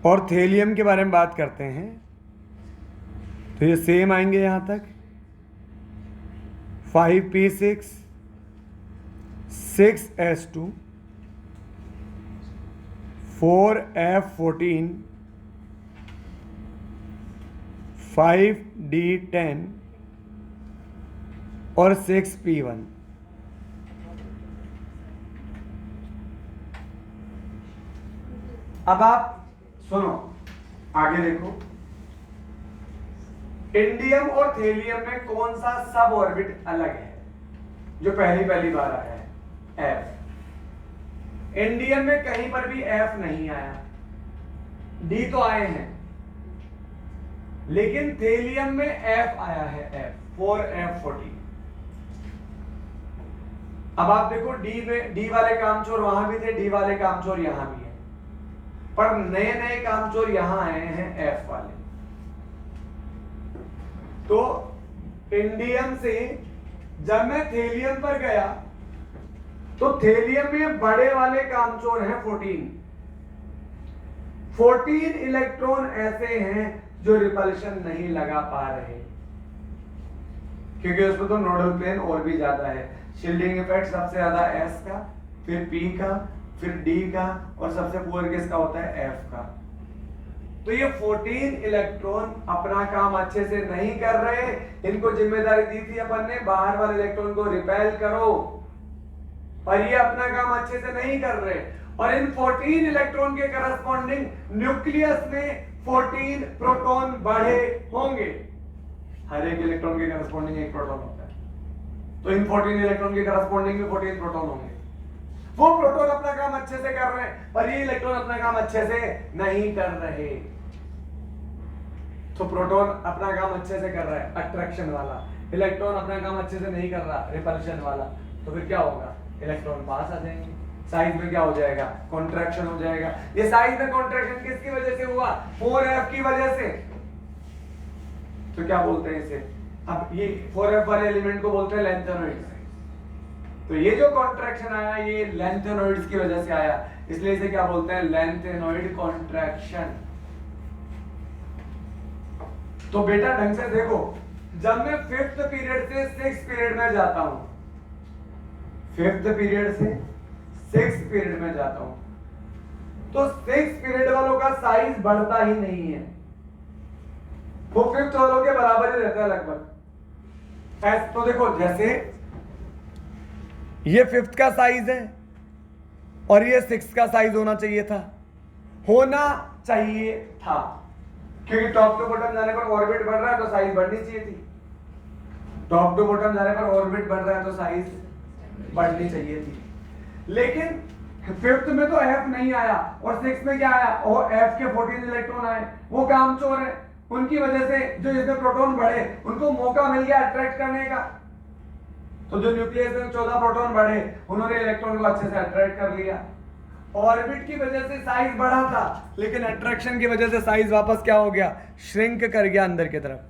और थेलियम के बारे में बात करते हैं तो ये सेम आएंगे यहां तक, 5p6, 6s2, 4f14, 5d10 और 6p1। अब आप सुनो, आगे देखो, इंडियम और थैलियम में कौन सा सब ऑर्बिट अलग है जो पहली बार आया है, एफ। इंडियम में कहीं पर भी एफ नहीं आया, डी तो आए हैं, लेकिन थैलियम में एफ आया है, एफ 4f14। अब आप देखो डी में, डी वाले कामचोर वहां भी थे, डी वाले कामचोर यहां भी है, पर नए नए कामचोर यहां आए हैं एफ वाले। तो इंडियम से जब मैं थैलियम पर गया तो थैलियम में बड़े वाले कामचोर हैं 14 इलेक्ट्रॉन ऐसे हैं जो रिपल्शन नहीं लगा पा रहे, क्योंकि उसमें तो नोडल प्लेन और भी ज्यादा है। शील्डिंग इफेक्ट सबसे ज्यादा एस का, फिर पी का, फिर डी का, और सबसे पुअर किसका होता है, एफ का। तो ये 14 इलेक्ट्रॉन अपना काम अच्छे से नहीं कर रहे, इनको जिम्मेदारी दी थी अपन ने बाहर वाले इलेक्ट्रॉन को रिपेल करो, पर ये अपना काम अच्छे से नहीं कर रहे। और इन 14 इलेक्ट्रॉन के करस्पॉन्डिंग न्यूक्लियस में 14 प्रोटॉन बढ़े होंगे, हर एक इलेक्ट्रॉन के करस्पॉन्डिंग एक प्रोटॉन होता है, तो इन 14 इलेक्ट्रॉन के करस्पॉन्डिंग में 14 प्रोटॉन होंगे। वो प्रोटॉन अपना काम अच्छे से कर रहे हैं, पर ये इलेक्ट्रॉन अपना काम अच्छे से नहीं कर रहे। तो प्रोटॉन अपना काम अच्छे से कर रहा है, अट्रैक्शन वाला, इलेक्ट्रॉन अपना काम अच्छे से नहीं कर रहा, रिपल्शन वाला। तो फिर क्या होगा, इलेक्ट्रॉन पास आ जाएंगे, साइज में क्या हो जाएगा, कॉन्ट्रैक्शन हो जाएगा। ये साइज में कॉन्ट्रैक्शन किसकी वजह से हुआ, 4f की वजह से। तो क्या बोलते हैं इसे, अब ये 4f वाले एलिमेंट को बोलते हैं लैंथेनॉइड्स। तो ये जो कॉन्ट्रैक्शन आया ये लैंथेनॉइड्स की वजह से आया, इसलिए इसे क्या बोलते हैं, लैंथेनॉइड कॉन्ट्रैक्शन। तो बेटा ढंग से देखो, जब मैं 5th पीरियड से 6th पीरियड में जाता हूं, 5th पीरियड से 6th पीरियड में जाता हूं, तो 6th पीरियड वालों का साइज बढ़ता ही नहीं है, वो 5th वालों के बराबर ही रहता है लगभग। तो देखो जैसे ये 5th का साइज है और ये 6th का साइज होना चाहिए था, क्योंकि टॉप टू बॉटम जाने पर ऑर्बिट बढ़ रहा है तो साइज बढ़नी चाहिए थी। टॉप टू बॉटम जाने पर ऑर्बिट बढ़ रहा है तो साइज बढ़नी चाहिए थी, लेकिन फिफ्थ में तो एफ नहीं आया और सिक्स में क्या आया, वो एफ के 14 इलेक्ट्रॉन आए, वो कामचोर है, उनकी वजह से जो इसमें प्रोटॉन बढ़े उनको मौका मिल गया अट्रैक्ट करने का। तो जो न्यूक्लियस में 14 प्रोटॉन बढ़े उन्होंने इलेक्ट्रॉन को अच्छे से अट्रैक्ट कर लिया। ऑर्बिट की वजह से साइज बढ़ा था, लेकिन अट्रैक्शन की वजह से साइज वापस क्या हो गया, श्रिंक कर गया अंदर की तरफ,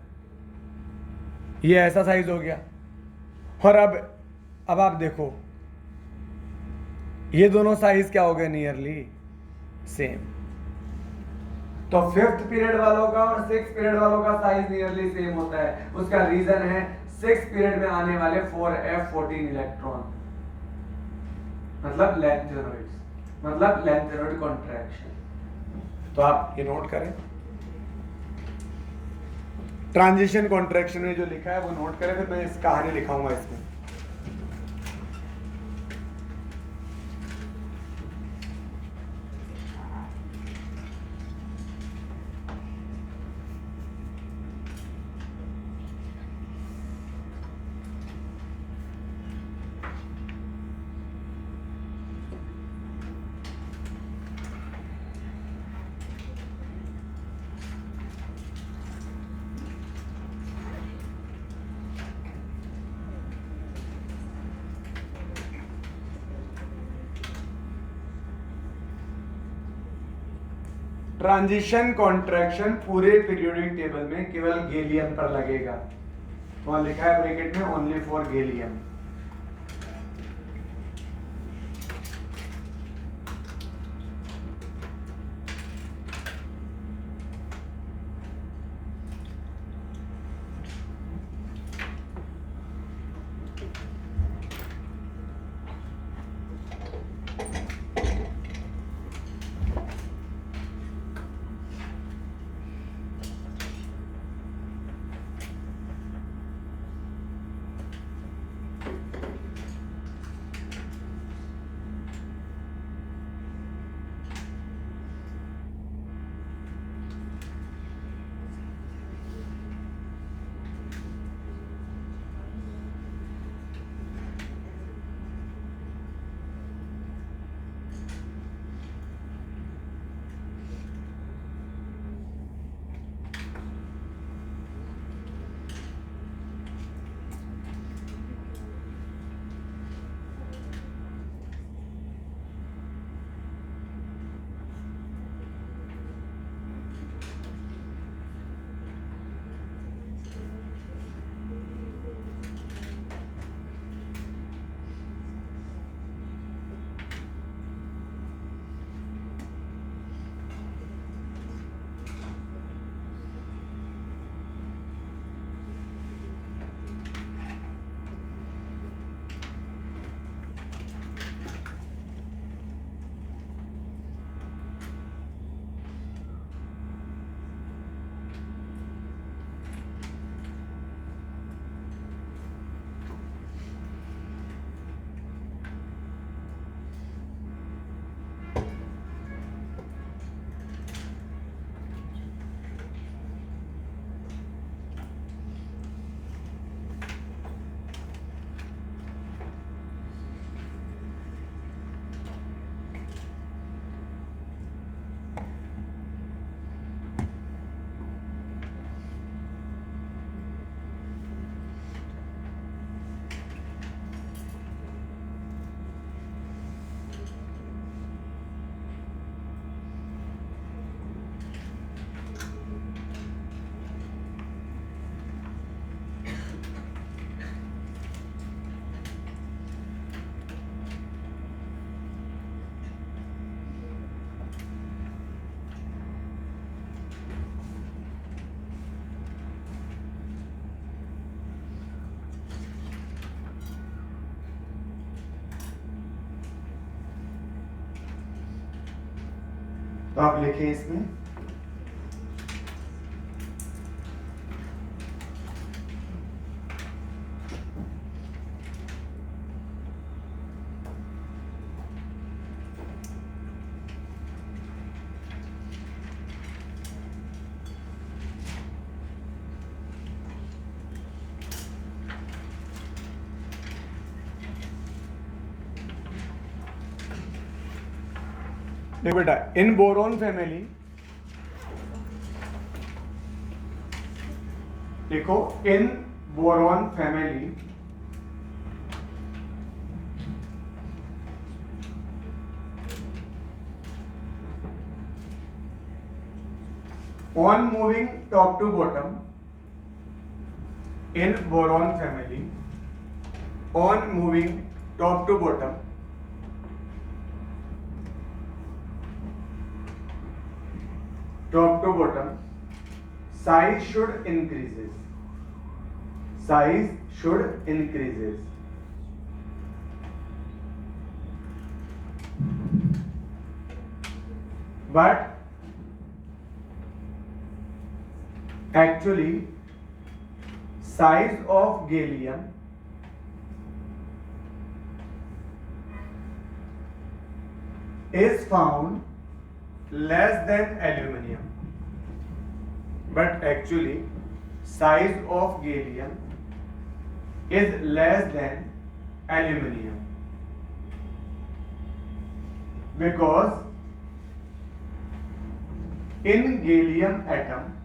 ये ऐसा साइज हो गया। और अब आप देखो ये दोनों साइज क्या हो गए, नियरली सेम। तो फिफ्थ पीरियड वालों का और सिक्स पीरियड वालों का साइज नियरली सेम होता है। उसका रीजन है सिक्स पीरियड में आने वाले 4f14 इलेक्ट्रॉन, मतलब लेंथेनॉइड्स, मतलब लेंथेनॉइड कॉन्ट्रैक्शन। तो आप ये नोट करें, ट्रांजिशन कॉन्ट्रैक्शन में जो लिखा है वो नोट करें, फिर मैं इस कहानी लिखाऊंगा इसमें। ट्रांजिशन कॉन्ट्रैक्शन पूरे पीरियोडिक टेबल में केवल गैलियम पर लगेगा, वहां लिखा है ब्रैकेट में ओनली फॉर गैलियम। तो आप लिखें इसमें देखो बेटा, इन बोरोन फैमिली, देखो in boron family on moving top to bottom, in boron family, on moving top to bottom, top to bottom, size should increases, size should increases. But actually size of gallium is found less than aluminium, but actually size of gallium is less than aluminium because in gallium atom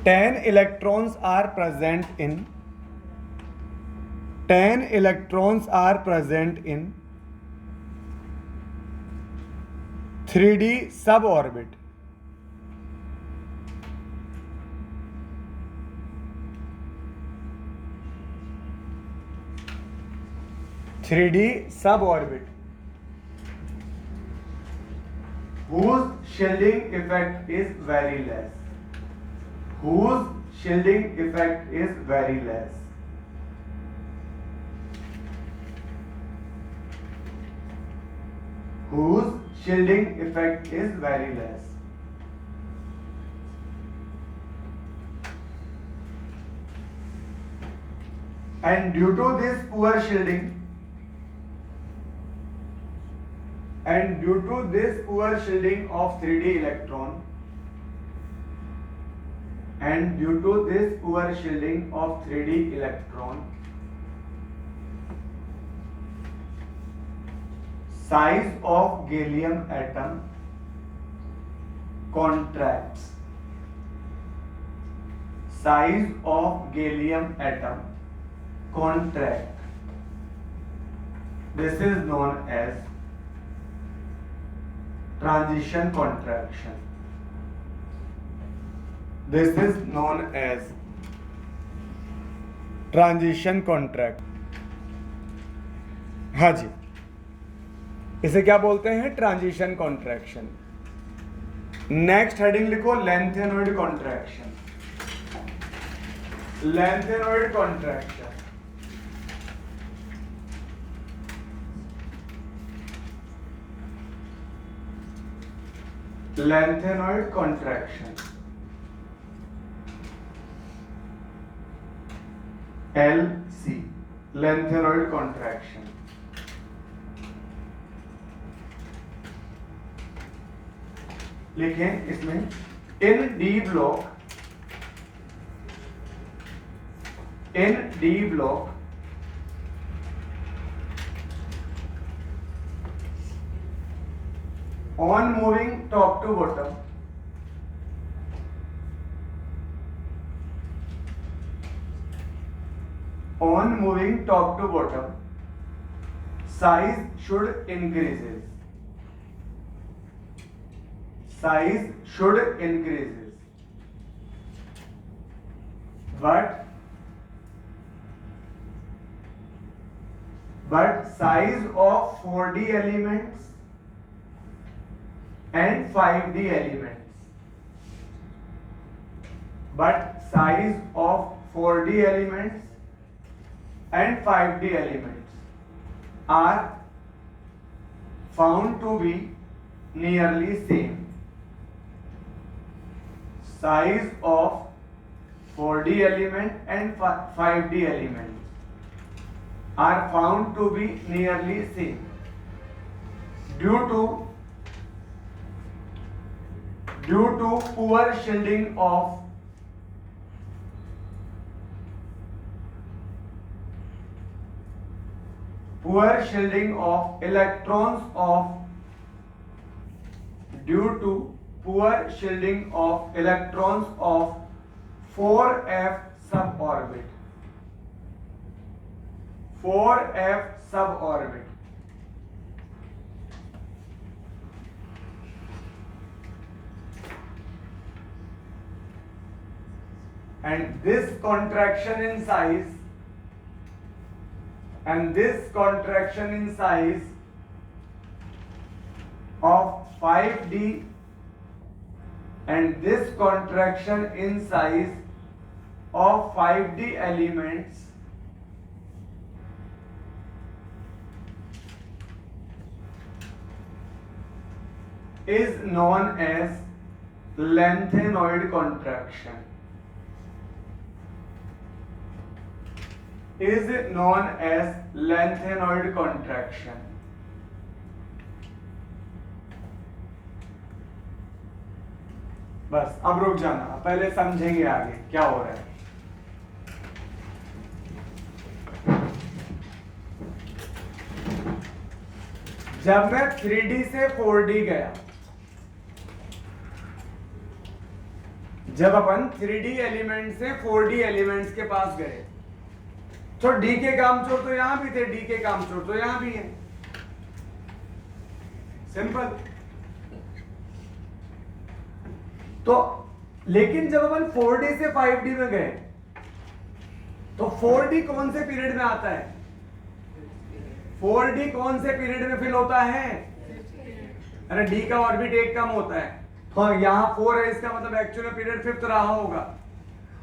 ten electrons are present in 3D suborbit. Whose shielding effect is very less. Whose shielding effect is very less. Whose shielding effect is very less. And due to this poor shielding, of 3D electron, size of gallium atom contracts. Size of gallium atom contract. This is known as transition contraction. This is known as transition contract. हाँ जी, इसे क्या बोलते हैं? Transition contraction. Next heading लिखो lanthanoid contraction. Lanthanoid contraction. Lengthenoid contraction. LC. Lengthenoid contraction. लिखें इसमें in D block on moving top to bottom, size should increases. But size of 4D elements and 5D elements. But size of 4D elements and 5D elements are found to be nearly same. Size of 4D element and 5D elements are found to be nearly same due to due to poor shielding of electrons of due to poor shielding of electrons of 4f suborbit. 4f suborbit. And this contraction in size of 5d and this contraction in size of 5d elements is known as lanthanoid contraction. Is known as lanthanoid contraction. बस अब रुक जाना, पहले समझेंगे आगे क्या हो रहा है। जब मैं 3D से 4D गया, जब अपन 3D एलिमेंट से 4D एलिमेंट्स के पास गए तो डी के कामचोर तो यहां भी थे, डी के कामचोर तो यहां भी है, सिंपल। तो लेकिन जब अपन 4D से 5D में गए तो 4D कौन से पीरियड में आता है? 4D कौन से पीरियड में फिल होता है? अरे डी का ऑर्बिट एक कम होता है, तो यहां 4 है, इसका मतलब एक्चुअल पीरियड 5th रहा होगा,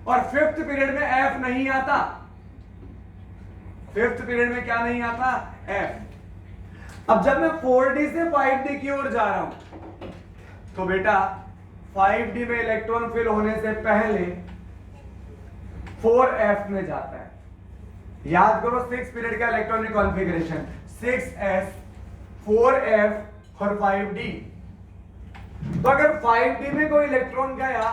और 5th पीरियड में एफ नहीं आता। 5th पीरियड में क्या नहीं आता? एफ। अब जब मैं 4D से 5D की ओर जा रहा हूं तो बेटा 5D में इलेक्ट्रॉन फिल होने से पहले 4f में जाता है। याद करो 6 पीरियड का इलेक्ट्रॉनिक कॉन्फ़िगरेशन 6s 4f और 5d। तो अगर 5d में कोई इलेक्ट्रॉन गया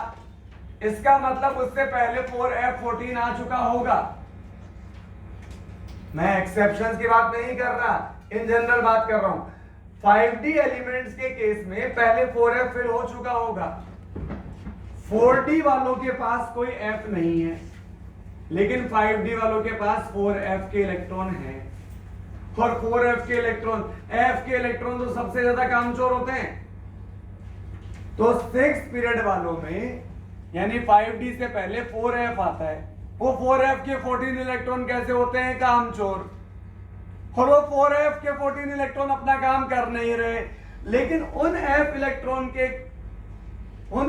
इसका मतलब उससे पहले 4f14 आ चुका होगा। मैं एक्सेप्शंस की बात नहीं कर रहा, इन जनरल बात कर रहा हूं। 5D एलिमेंट्स के केस में पहले 4f फिल हो चुका होगा। 4D वालों के पास कोई f नहीं है, लेकिन 5D वालों के पास 4f के इलेक्ट्रॉन हैं, और 4f के इलेक्ट्रॉन, f के इलेक्ट्रॉन तो सबसे ज्यादा कामचोर होते हैं। तो 6 पीरियड वालों में यानी 5D से पहले 4f आता है, वो 4f के 14 इलेक्ट्रॉन कैसे होते हैं? कामचोर। और वो 4f के 14 इलेक्ट्रॉन अपना काम कर नहीं रहे, लेकिन उन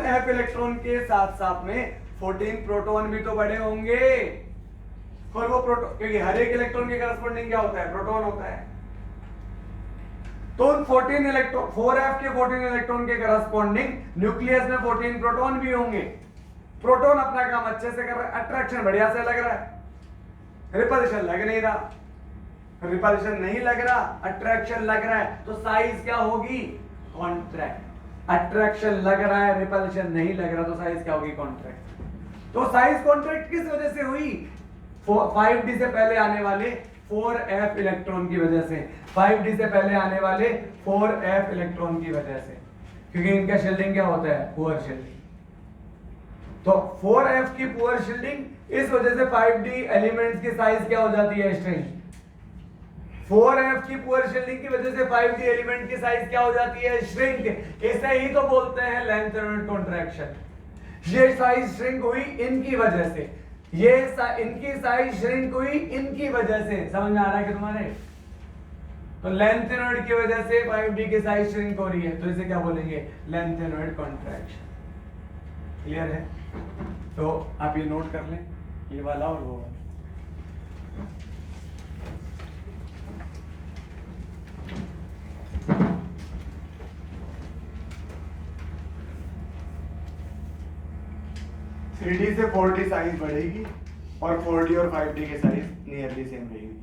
f इलेक्ट्रॉन के साथ साथ में 14 प्रोटॉन भी तो बड़े होंगे, और वो प्रोटॉन, क्योंकि हर एक इलेक्ट्रॉन के करस्पॉन्डिंग क्या होता है? प्रोटॉन होता है। तो उन 14 इलेक्ट्रॉन, 4f के 14 इलेक्ट्रॉन के करस्पॉन्डिंग न्यूक्लियस में 14 प्रोटॉन भी होंगे। प्रोटॉन अपना काम अच्छे से कर रहा है, अट्रैक्शन बढ़िया से लग रहा है, रिपल्शन लग नहीं रहा, रिपल्शन नहीं लग रहा, अट्रैक्शन लग रहा है, तो साइज क्या होगी? कॉन्ट्रैक्ट। अट्रैक्शन लग रहा है, रिपल्शन नहीं लग रहा, तो साइज क्या होगी? कॉन्ट्रैक्ट। तो साइज कॉन्ट्रैक्ट किस वजह से हुई? 5D से पहले आने वाले 4f इलेक्ट्रॉन की वजह से, 5D से पहले आने वाले 4f इलेक्ट्रॉन की वजह से, क्योंकि इनका शील्डिंग क्या होता है? Poor shielding. तो 4f की पुअर शील्डिंग, इस वजह से 5D एलिमेंट्स की साइज क्या हो जाती है? स्ट्रिंग। 4f की पुअर शील्डिंग की वजह से 5D एलिमेंट की साइज क्या हो जाती है? श्रिंक। इसे ही तो बोलते हैं लैंथेनॉइड कॉन्ट्रैक्शन। ये साइज श्रिंक हुई इनकी वजह से, इनकी साइज श्रिंक हुई इनकी वजह से। समझ में आ रहा है कि तुम्हारे? तो लैंथेनॉइड की वजह से 5D की साइज श्रिंक हो रही है, तो इसे क्या बोलेंगे? Lanthanoid contraction. क्लियर है? तो आप ये नोट कर लें, ये वाला और वो वाला। थ्री डी से 4D साइज बढ़ेगी और 4D और 5D की साइज नियरली सेम रहेगी।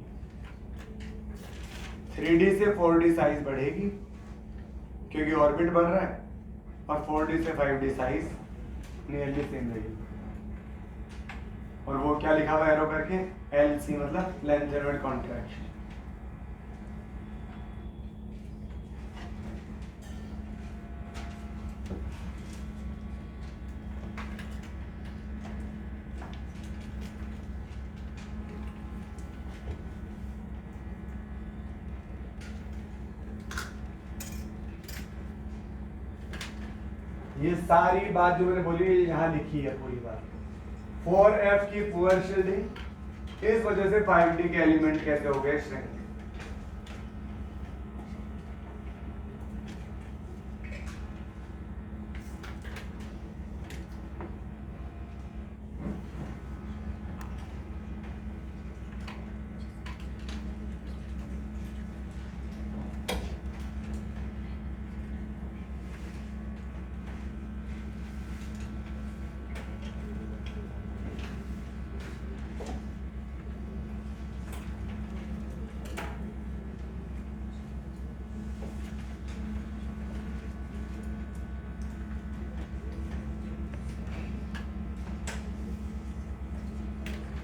3D से 4D साइज बढ़ेगी क्योंकि ऑर्बिट बन रहा है, और 4d से 5d साइज नियरली सेम रहेगी। और वो क्या लिखा हुआ एरो करके, LC मतलब लेंथ एनोड कॉन्ट्रैक्शन। ये सारी बात जो मैंने बोली यहां लिखी है पूरी बात। 4F की पुअर शील्डिंग, इस वजह से 5D के एलिमेंट कैसे हो गए श्रिंक।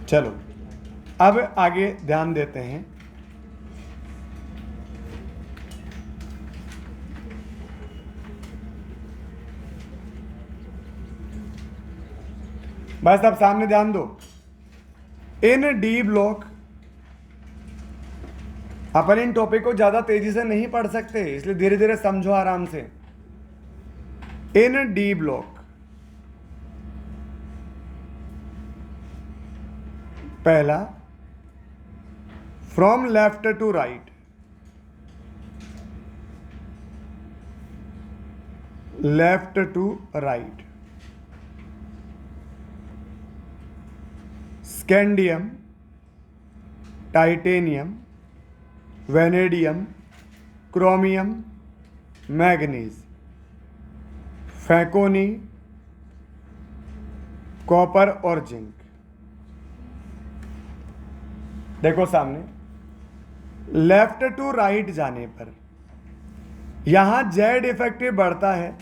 चलो अब आगे ध्यान देते हैं। बस अब सामने ध्यान दो। इन डी ब्लॉक अपन इन टॉपिक को ज्यादा तेजी से नहीं पढ़ सकते, इसलिए धीरे धीरे समझो आराम से। इन डी ब्लॉक पहला from left to right, left to right, scandium, titanium, vanadium, chromium, manganese, फैकोनी, कॉपर और जिंक। देखो सामने लेफ्ट टू राइट जाने पर यहां जेड इफेक्टिव बढ़ता है।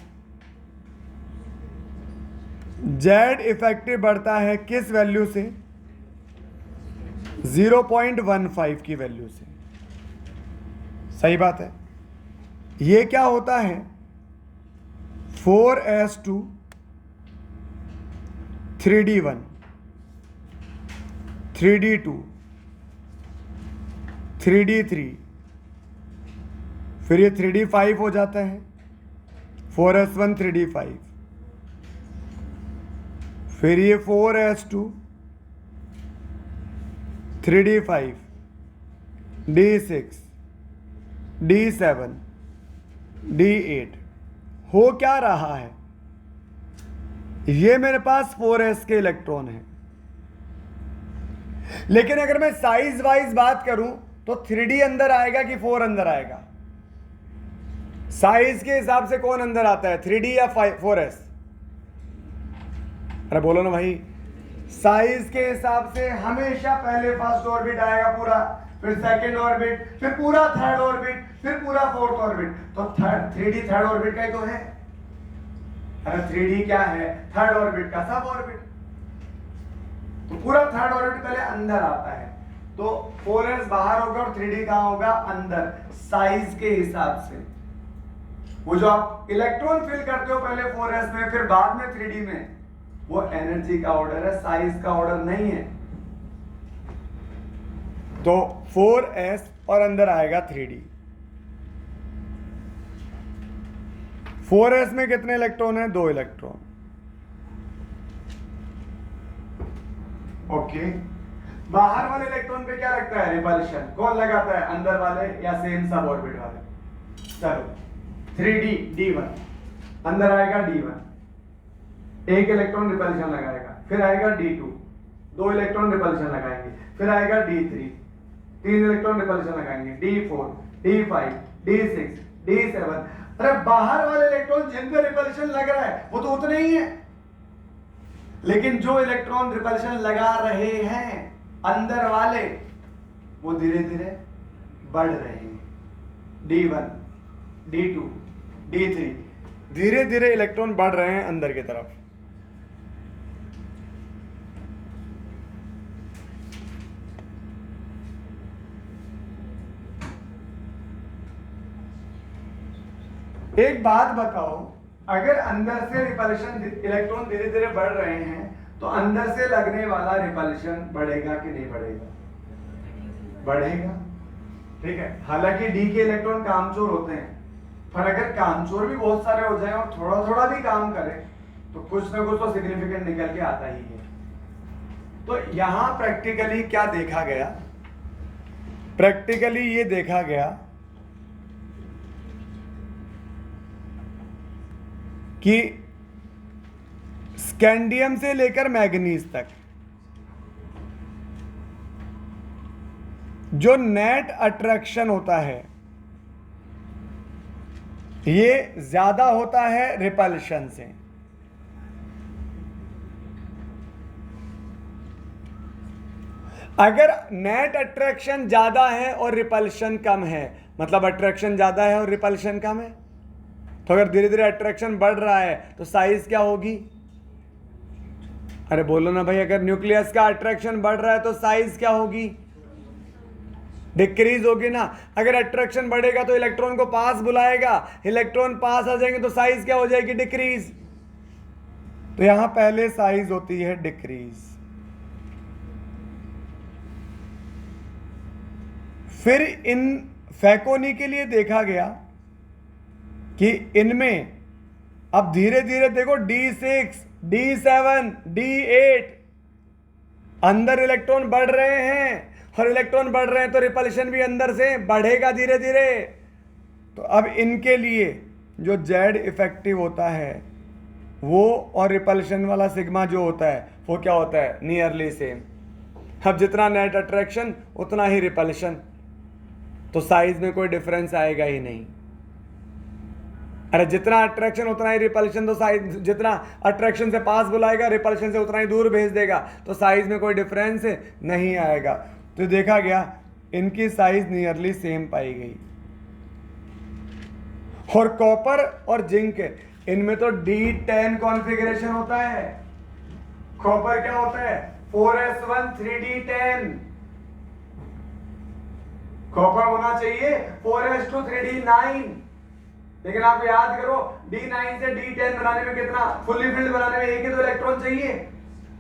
जेड इफेक्टिव बढ़ता है किस वैल्यू से? 0.15 की वैल्यू से। सही बात है। ये क्या होता है? 4s2 3d1 3d2 3d3, फिर ये 3d5 हो जाता है, 4s1 3d5, फिर ये 4s2 3d5 d6 d7 d8। हो क्या रहा है? ये मेरे पास 4s के इलेक्ट्रॉन है, लेकिन अगर मैं साइज वाइज बात करूं तो 3D अंदर आएगा कि 4 अंदर आएगा? साइज के हिसाब से कौन अंदर आता है, 3D या 4s? अरे बोलो ना भाई। साइज के हिसाब से हमेशा पहले फर्स्ट ऑर्बिट आएगा पूरा, फिर सेकंड ऑर्बिट, फिर पूरा थर्ड ऑर्बिट, फिर पूरा फोर्थ ऑर्बिट। तो 3D थर्ड ऑर्बिट का ही तो है। अरे 3D क्या है? थर्ड ऑर्बिट का सब ऑर्बिट। तो पूरा थर्ड ऑर्बिट पहले अंदर आता है, तो 4s बाहर होगा और 3D कहां होगा? अंदर। साइज के हिसाब से वो जो आप इलेक्ट्रॉन फिल करते हो पहले 4s में, फिर बाद में 3D में, वो एनर्जी का ऑर्डर है, साइज का ऑर्डर नहीं है। तो 4s और अंदर आएगा 3D। 4s में कितने इलेक्ट्रॉन है? 2 इलेक्ट्रॉन। ओके। बाहर वाले इलेक्ट्रॉन पे क्या लगता है? रिपल्शन। कौन लगाता है? अंदर वाले या सेम सब ऑर्बिट वाले? चलो 3D D1 अंदर आएगा D1, एक इलेक्ट्रॉन रिपल्शन लगाएगा, फिर आएगा D2, 2 इलेक्ट्रॉन रिपल्शन लगाएंगे, फिर आएगा D3, 3 इलेक्ट्रॉन रिपल्शन लगाएंगे, D4, D5, D6, D7। अरे बाहर वाले इलेक्ट्रॉन जिन पे रिपल्शन लग रहा है वो तो उतने ही है, लेकिन जो इलेक्ट्रॉन रिपल्शन लगा रहे हैं अंदर वाले, वो धीरे धीरे बढ़ रहे हैं। D1, D2, D3, धीरे धीरे इलेक्ट्रॉन बढ़ रहे हैं अंदर की तरफ। एक बात बताओ, अगर अंदर से रिपल्शन इलेक्ट्रॉन धीरे धीरे बढ़ रहे हैं तो अंदर से लगने वाला रिपल्शन बढ़ेगा कि नहीं बढ़ेगा? बढ़ेगा, ठीक है। हालांकि डी के इलेक्ट्रॉन कामचोर होते हैं, पर अगर कामचोर भी बहुत सारे हो जाए और थोड़ा थोड़ा भी काम करे तो कुछ ना कुछ तो सिग्निफिकेंट निकल के आता ही है। तो यहां प्रैक्टिकली क्या देखा गया? प्रैक्टिकली ये देखा गया कि स्कैंडियम से लेकर मैग्नीज तक जो नेट अट्रैक्शन होता है ये ज्यादा होता है रिपल्शन से। अगर नेट अट्रैक्शन ज्यादा है और रिपल्शन कम है, मतलब अट्रैक्शन ज्यादा है और रिपल्शन कम है, तो अगर धीरे धीरे अट्रैक्शन बढ़ रहा है तो साइज क्या होगी? अरे बोलो ना भाई, अगर न्यूक्लियस का अट्रैक्शन बढ़ रहा है तो साइज क्या होगी? डिक्रीज होगी ना। अगर अट्रैक्शन बढ़ेगा तो इलेक्ट्रॉन को पास बुलाएगा, इलेक्ट्रॉन पास आ जाएंगे तो साइज क्या हो जाएगी? डिक्रीज। तो यहां पहले साइज होती है डिक्रीज, फिर इन फैकोनी के लिए देखा गया कि इनमें अब धीरे धीरे देखो D6, D7, D8 अंदर इलेक्ट्रॉन बढ़ रहे हैं, और इलेक्ट्रॉन बढ़ रहे हैं तो रिपल्शन भी अंदर से बढ़ेगा धीरे धीरे। तो अब इनके लिए जो जेड इफेक्टिव होता है वो और रिपल्शन वाला सिग्मा जो होता है वो क्या होता है? Nearly same. अब जितना नेट अट्रैक्शन उतना ही रिपल्शन, तो साइज में कोई डिफरेंस आएगा ही नहीं। अरे जितना अट्रैक्शन उतना ही रिपल्शन, तो साइज जितना अट्रैक्शन से पास बुलाएगा रिपल्शन से उतना ही दूर भेज देगा, तो साइज में कोई डिफरेंस नहीं आएगा। तो देखा गया इनकी साइज नियरली सेम पाई गई। और कॉपर और जिंक इनमें तो D10 कॉन्फ़िगरेशन होता है। कॉपर क्या होता है? 4s1 3d10। कॉपर होना चाहिए 4s2 3d9, लेकिन आप याद करो D9 से D10 बनाने में कितना, फुल्ली फिल्ड बनाने में एक ही तो इलेक्ट्रॉन चाहिए,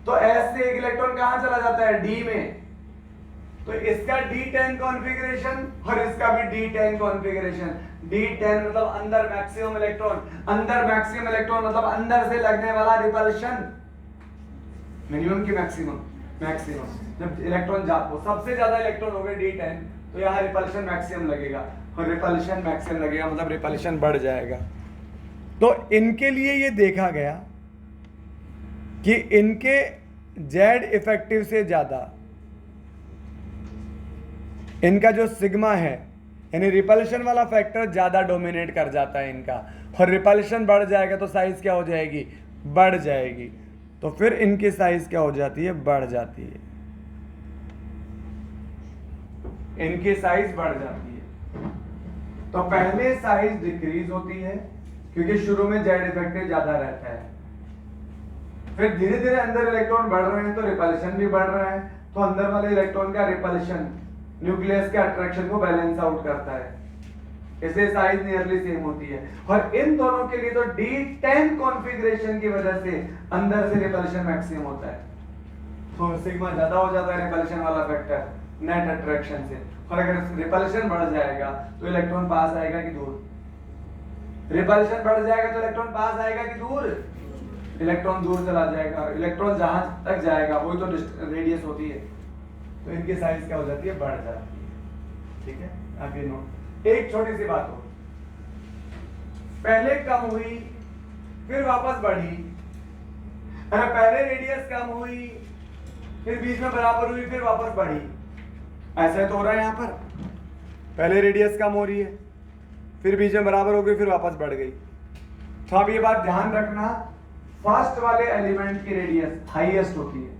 तो S से एक इलेक्ट्रॉन कहां चला जाता है? D में। तो इसका D10 कॉन्फ़िगरेशन और इसका भी D10 कॉन्फ़िगरेशन। D10 मतलब अंदर मैक्सिमम इलेक्ट्रॉन, अंदर मैक्सिमम इलेक्ट्रॉन मतलब अंदर से लगने वाला रिपल्शन, मिनिमम की मैक्सिमम, मैक्सिमम जब इलेक्ट्रॉन जाता, सबसे ज्यादा इलेक्ट्रॉन हो गए D10, तो यहाँ रिपल्शन मैक्सिमम लगेगा, और रिपल्शन मैक्सिमम लगेगा मतलब रिपल्शन बढ़ जाएगा। तो इनके लिए ये देखा गया कि इनके जेड इफेक्टिव से ज्यादा इनका जो सिग्मा है, यानी रिपल्शन वाला फैक्टर ज्यादा डोमिनेट कर जाता है इनका, और रिपल्शन बढ़ जाएगा तो साइज क्या हो जाएगी? बढ़ जाएगी। तो फिर इनकी साइज क्या हो जाती है? बढ़ जाती है, इनकी साइज बढ़ जाती है। तो पहले साइज डिक्रीज होती है क्योंकि शुरू में जेड इफेक्टिव ज्यादा रहता है, फिर धीरे धीरे अंदर इलेक्ट्रॉन बढ़ रहे हैं तो रिपल्शन भी बढ़ रहा है, तो अंदर वाले इलेक्ट्रॉन का रिपल्शन न्यूक्लियस के अट्रैक्शन को बैलेंस आउट करता है, इसलिए साइज नियरली सेम होती है। और इन दोनों के लिए तो D10 कॉन्फ़िगरेशन की वजह से अंदर से रिपल्शन मैक्सिमम होता है, तो सिग्मा ज्यादा हो जाता है रिपल्शन वाला फैक्टर नेट अट्रैक्शन से। और अगर रिपल्शन बढ़ जाएगा तो इलेक्ट्रॉन पास आएगा कि दूर? रिपल्शन बढ़ जाएगा तो इलेक्ट्रॉन पास आएगा कि दूर? इलेक्ट्रॉन दूर चला जाएगा। इलेक्ट्रॉन जहां तक जाएगा वही तो रेडियस होती है, तो इनकी साइज क्या हो जाती है? बढ़ जाती है। ठीक है, आगे नोट। एक छोटी सी बात हो, पहले कम हुई फिर वापस बढ़ी, अरे पहले रेडियस कम हुई फिर बीच में बराबर हुई फिर वापस बढ़ी, ऐसा तो हो रहा है यहां पर। पहले रेडियस कम हो रही है, फिर बीच में बराबर हो गई, फिर वापस बढ़ गई। तो अब ये बात ध्यान रखना, फर्स्ट वाले एलिमेंट की रेडियस हाईएस्ट होती है,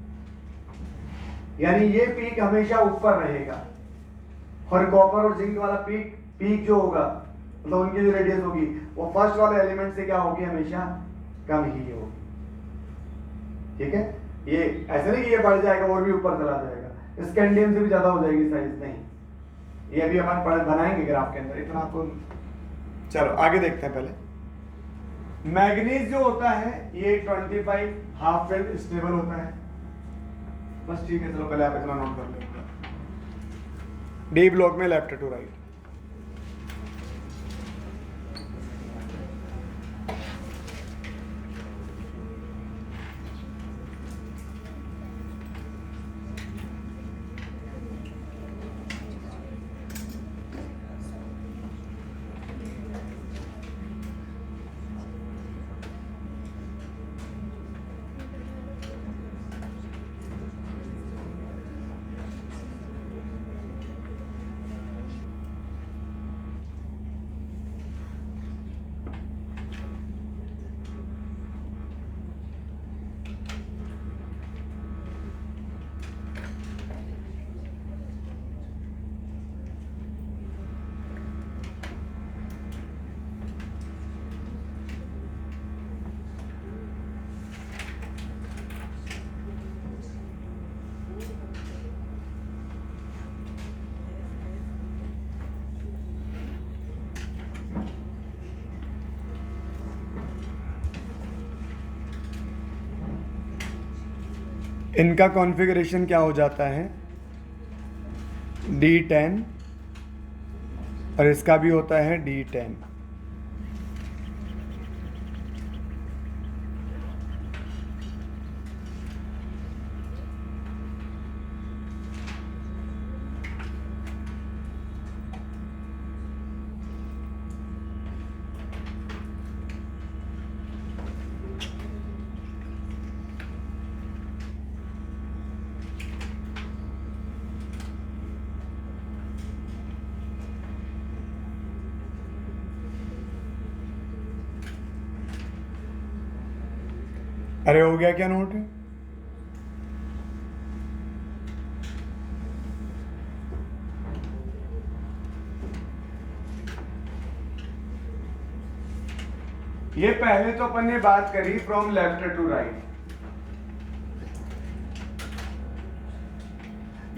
यानी ये पीक हमेशा ऊपर रहेगा, और कॉपर और जिंक वाला पीक जो होगा मतलब उनकी जो रेडियस होगी वो फर्स्ट वाले एलिमेंट से क्या होगी, हमेशा कम ही होगी। ठीक है, ये ऐसे नहीं कि ये बढ़ जाएगा और भी ऊपर चला जाएगा, स्कैंडियम से भी ज्यादा हो जाएगी साइज, नहीं, ये अभी अपन बनाएंगे ग्राफ के अंदर, इतना आपको। चलो आगे देखते हैं। पहले मैग्नीज जो होता है ये 25 हाफ फिल्ड स्टेबल होता है, बस ठीक है। चलो पहले आप इतना नोट कर लेंगे। डी ब्लॉक में लेफ्ट टू राइट। इनका कॉन्फ़िगरेशन क्या हो जाता है, D10 और इसका भी होता है D10। अरे हो गया क्या नोट? ये पहले तो अपन ने बात करी फ्रॉम लेफ्ट टू राइट।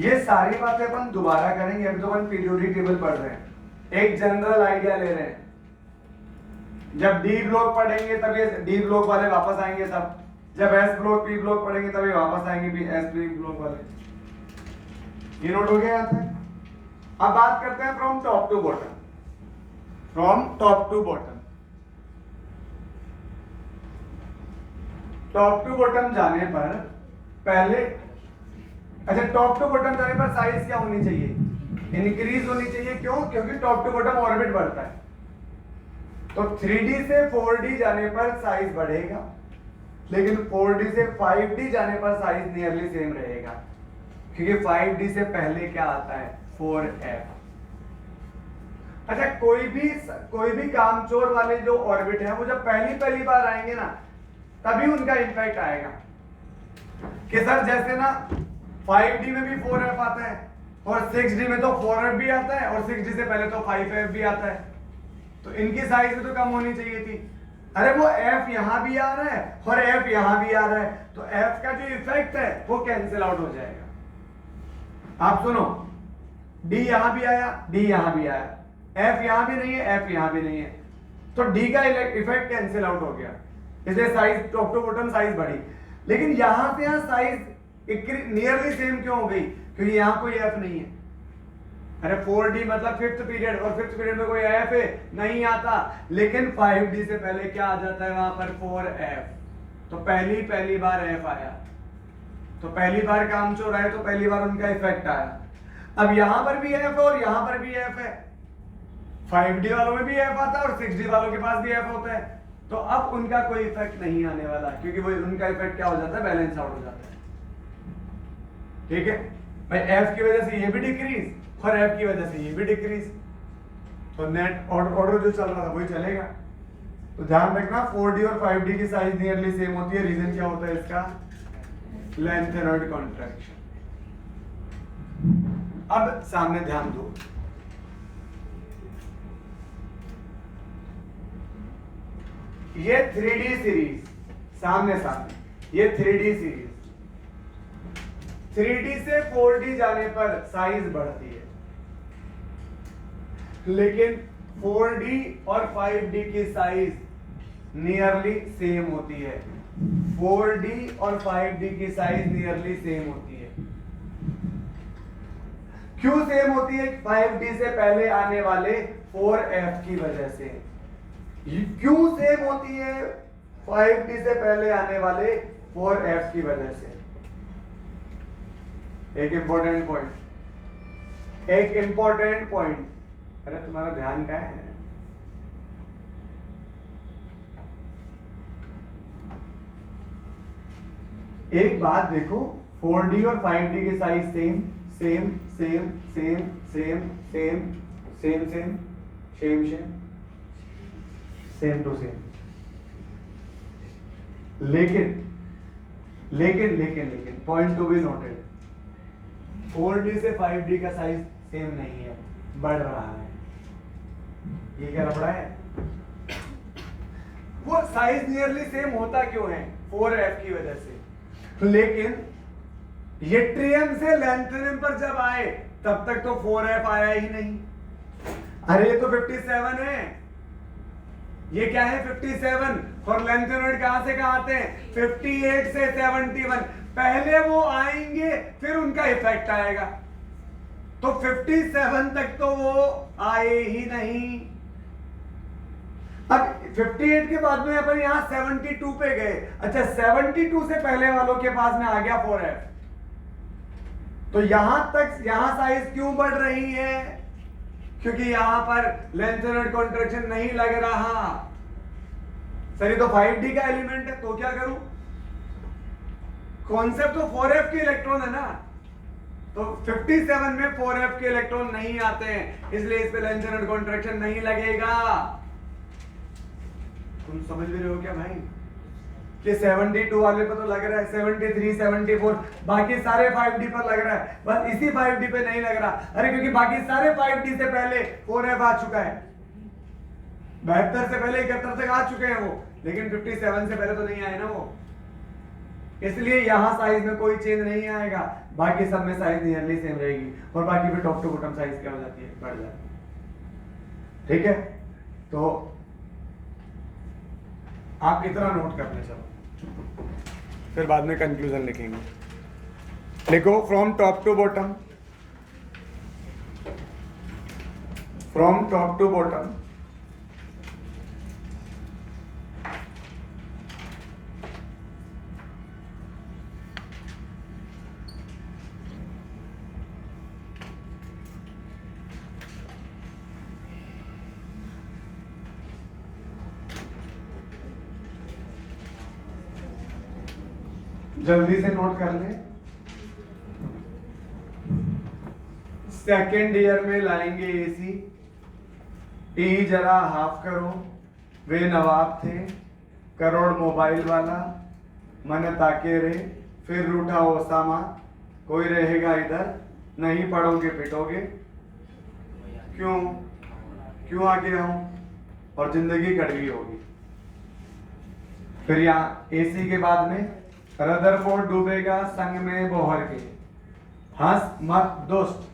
ये सारी बातें अपन दोबारा करेंगे, अभी तो अपन पीरियोडिक टेबल पढ़ रहे हैं, एक जनरल आइडिया ले रहे हैं। जब डी ब्लॉक पढ़ेंगे तब ये डी ब्लॉक वाले वापस आएंगे सब, जब एस ब्लॉक पी ब्लॉक पढ़ेंगे तभी वापस आएंगे एस पी ब्लॉक वाले। ये नोट हो गया यहाँ तक। अब बात करते हैं from top to bottom. From top to bottom, top to bottom जाने पर पहले, अच्छा टॉप टू बॉटम जाने पर साइज क्या होनी चाहिए, इंक्रीज होनी चाहिए। क्यों? क्योंकि टॉप टू बॉटम ऑर्बिट बढ़ता है, तो 3D से 4D जाने पर साइज बढ़ेगा, लेकिन 4D से 5D जाने पर साइज नियरली सेम रहेगा, क्योंकि 5D से पहले क्या आता है, 4F। अच्छा कोई भी कामचोर वाले जो ऑर्बिट है वो जब पहली बार आएंगे ना तभी उनका इम्पैक्ट आएगा कि सर जैसे ना 5D में भी 4F आता है और 6D में तो 4F भी आता है और 6D से पहले तो 5F भी आता है, तो इनकी साइज भी तो कम होनी चाहिए थी। अरे वो F यहां भी आ रहा है और F यहां भी आ रहा है, तो F का जो इफेक्ट है वो कैंसिल आउट हो जाएगा। आप सुनो, D यहां भी आया, D यहां भी आया, F यहां भी नहीं है, F यहां भी नहीं है, तो D का इफेक्ट कैंसिल आउट हो गया, इसलिए size top to bottom size बढ़ी। लेकिन यहां से यहां साइज नियरली सेम क्यों हो गई? क्योंकि यहां कोई F नहीं है। अरे 4D मतलब फिफ्थ पीरियड, और फिफ्थ पीरियड में कोई F नहीं आता, लेकिन 5D से पहले क्या आ जाता है वहां पर 4F, तो पहली बार F आया, तो पहली बार कामचोर आए तो पहली बार उनका इफेक्ट आया। अब यहां पर भी F है और यहां पर भी F है, 5D वालों में भी F आता है और 6D वालों के पास भी F होता है, तो अब उनका कोई इफेक्ट नहीं आने वाला, क्योंकि वो उनका इफेक्ट क्या हो जाता है, बैलेंस आउट हो जाता है। ठीक है भाई, F की वजह से ये भी डिक्रीज और F की वजह से ये भी डिक्रीज, तो नेट ऑर्डर जो चल रहा था वही चलेगा। तो ध्यान रखना 4D और 5D की साइज नियरली सेम होती है। रीजन क्या होता है इसका, लेंथेनॉइड कॉन्ट्रैक्शन। अब सामने ध्यान दो, ये 3D सीरीज सामने सामने, ये 3D सीरीज 3D से 4D जाने पर साइज बढ़ती है, लेकिन 4D और 5D की साइज नियरली सेम होती है। 4D और 5D की साइज नियरली सेम होती है। क्यों सेम होती है? 5D से पहले आने वाले 4F की वजह से। क्यों सेम होती है? 5D से पहले आने वाले 4F की वजह से। एक इंपॉर्टेंट पॉइंट, अरे तुम्हारा ध्यान क्या है? एक बात देखो, 4D और 5D की size same same same same same same same same same same same to same, लेकिन लेकिन लेकिन लेकिन point to be noted, 4D से 5D का साइज सेम नहीं है, बढ़ रहा है। ये क्या लफड़ा है? वो साइज नियरली सेम होता क्यों है? 4F की वजह से। लेकिन ये ट्रियम से लेंथेनम पर जब आए तब तक तो 4F आया ही नहीं। अरे ये तो 57 है, ये क्या है 57, और लेंथेनॉइड कहां से कहां आते हैं? 58 से 71। पहले वो आएंगे फिर उनका इफेक्ट आएगा, तो 57 तक तो वो आए ही नहीं। अब 58 के बाद में अपन यहां 72 पे गए। अच्छा, 72 से पहले वालों के पास में आ गया 4F, तो यहां साइज क्यों बढ़ रही है? क्योंकि यहां पर लेंथेनॉइड कॉन्ट्रैक्शन नहीं लग रहा। सर ये तो 5D का एलिमेंट है, तो क्या करूं? कॉन्सेप्ट तो 4F के इलेक्ट्रॉन है ना, तो 57 में 4F के इलेक्ट्रॉन नहीं आते हैं, इसलिए इस पे लेंथेनॉइड कॉन्ट्रैक्शन नहीं लगेगा। तुम समझ भी रहे हो क्या भाई? कि 72 वाले पर तो लग रहा है, 73, 74, बाकी सारे 5D पर लग रहा है, बस इसी 5D पे नहीं लग रहा। अरे क्योंकि बाकी सारे 5D से पहले 4F आ चुका है, 72 से पहले 71 तक आ चुके हैं वो, लेकिन 57 से पहले तो नहीं आए ना वो, इसलिए यहां साइज में कोई चेंज नहीं आएगा, बाकी सब में साइज नियरली सेम रहेगी, और बाकी पे टॉप टू बॉटम साइज क्या हो जाती है? बढ़ जाती है। ठीक है, तो आप इतना नोट कर ले, चलो फिर बाद में कंक्लूजन लिखेंगे। लिखो from top to bottom, from top to bottom जल्दी से नोट कर ले। सेकेंड ईयर में लाएंगे एसी, टी जरा हाफ करो, वे नवाब थे, करोड़ मोबाइल वाला, मन ताके रे, फिर रूठा ओसामा, कोई रहेगा इधर, नहीं पढ़ोगे पिटोगे, क्यों क्यों आ गया हूं, और जिंदगी कड़वी होगी। फिर यहाँ एसी के बाद में रदरफोर्ड डूबेगा संग में बोहर के, हंस मत दोस्त,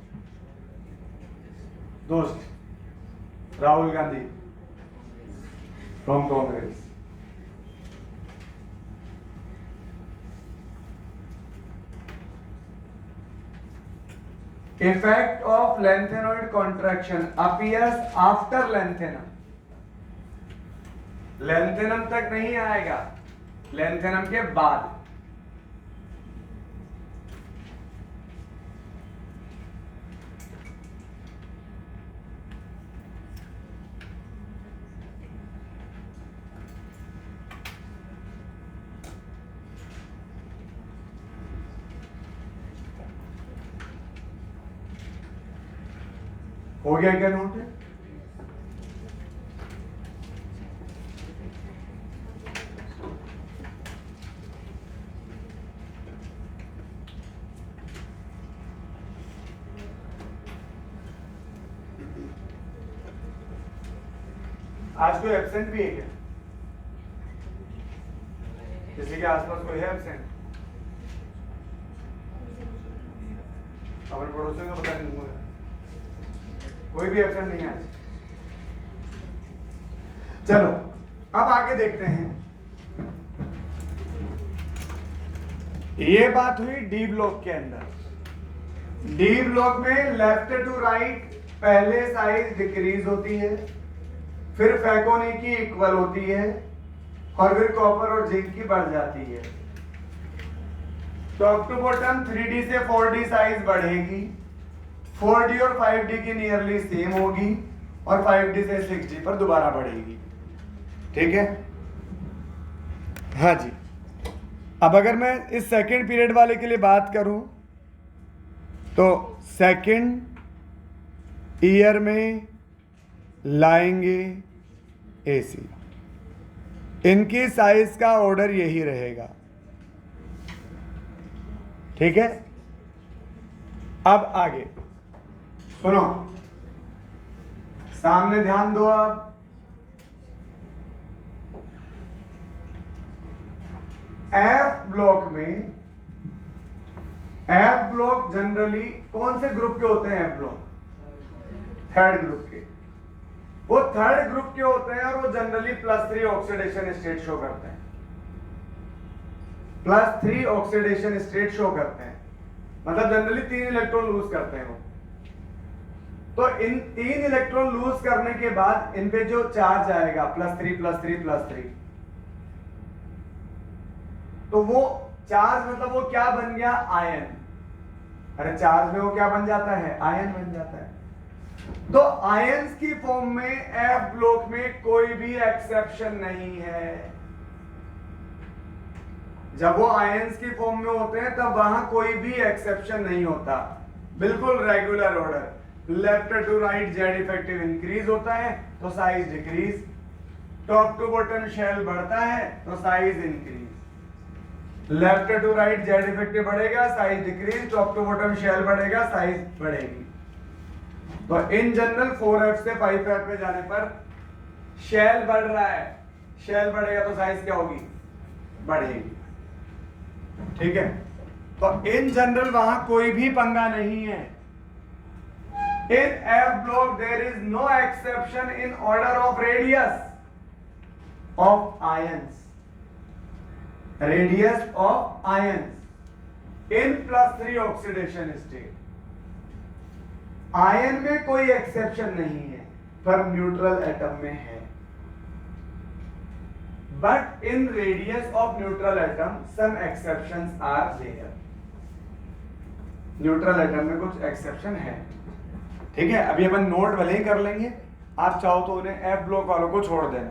दोस्त Rahul Gandhi from Congress. Effect of lanthanoid contraction appears after lanthanum, lanthanum तक नहीं आएगा, लेंथेनम के बाद। हो गया क्या नोट? आज कोई एब्सेंट भी है क्या? किसी के आसपास कोई है एब्सेंट? अपने पड़ोसियों को बता नहीं दूंगा, कोई भी एब्सेंट नहीं है आज। चलो अब आगे देखते हैं। ये बात हुई डी ब्लॉक के अंदर। डी ब्लॉक में लेफ्ट टू राइट पहले साइज डिक्रीज होती है, फिर फैकोनी की इक्वल होती है, और फिर कॉपर और जिंक की बढ़ जाती है। टॉप टू बॉटम 3D से 4D साइज बढ़ेगी, 4D और 5D की नियरली सेम होगी, और 5D से 6D पर दोबारा बढ़ेगी। ठीक है, हाँ जी। अब अगर मैं इस सेकंड पीरियड वाले के लिए बात करूं तो सेकंड ईयर में लाएंगे एसी, इनकी साइज का ऑर्डर यही रहेगा। ठीक है, अब आगे सुनो, सामने ध्यान दो। आप एफ ब्लॉक में, एफ ब्लॉक जनरली कौन से ग्रुप के होते हैं? एफ ब्लॉक थर्ड ग्रुप के। वो थर्ड ग्रुप के होते हैं और वो जनरली +3 ऑक्सीडेशन स्टेट शो करते हैं, +3 ऑक्सीडेशन स्टेट शो करते हैं, मतलब जनरली 3 इलेक्ट्रॉन लूज करते हैं वो। तो इन 3 इलेक्ट्रॉन लूज करने के बाद इन पे जो चार्ज आएगा +3 +3 +3, तो वो चार्ज मतलब वो क्या बन गया? आयन। अरे चार्ज में वो क्या बन जाता है? आयन बन जाता है। तो आयंस की फॉर्म में एफ ब्लॉक में कोई भी एक्सेप्शन नहीं है। जब वो आयंस की फॉर्म में होते हैं तब वहां कोई भी एक्सेप्शन नहीं होता, बिल्कुल regular order. Left to right Z effective increase होता है तो size decrease, top to bottom shell बढ़ता है तो size increase. Left to right Z effective बढ़ेगा, size decrease, top to bottom shell बढ़ेगा, साइज बढ़ेगी। तो इन जनरल 4F से 5F पे जाने पर शेल बढ़ रहा है, शेल बढ़ेगा तो साइज क्या होगी? बढ़ेगी। ठीक है, तो इन जनरल वहां कोई भी पंगा नहीं है। इन F block there is no exception in order of radius of ions, radius of ions in +3 oxidation state। Ion में कोई एक्सेप्शन नहीं है, पर न्यूट्रल एटम में है। But in radius of neutral atom some exceptions are there. Neutral atom में कुछ exception है। ठीक है, अभी अपन नोट भले ही कर लेंगे, आप चाहो तो उन्हें एफ ब्लॉक वालों को छोड़ देना,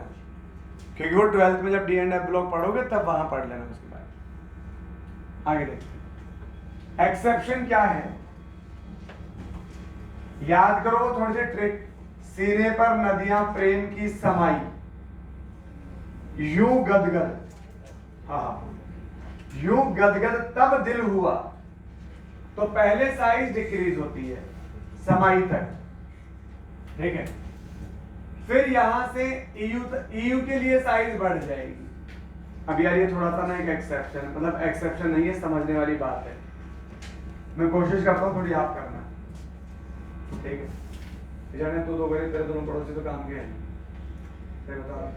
क्योंकि वो 12th में जब डी एंड एफ ब्लॉक पढ़ोगे तब वहां पढ़ लेना। उसके बाद आगे देखते हैं एक्सेप्शन क्या है। याद करो थोड़ी सी ट्रिक। सीने पर नदियां प्रेम की समाई, यूं गदगद, यूं गदगद तब दिल हुआ, तो पहले साइज डिक्रीज होती है समाई तक। ठीक है, फिर यहां से EU के लिए साइज बढ़ जाएगी। अब यार ये थोड़ा सा ना एक एक्सेप्शन, मतलब एक्सेप्शन नहीं है, समझने वाली बात है। मैं कोशिश करता हूं थोड़ी आप करना। ठीक है, जाने तू तो गरीब, तेरे दोनों पड़ोसी तो काम के हैं। बता,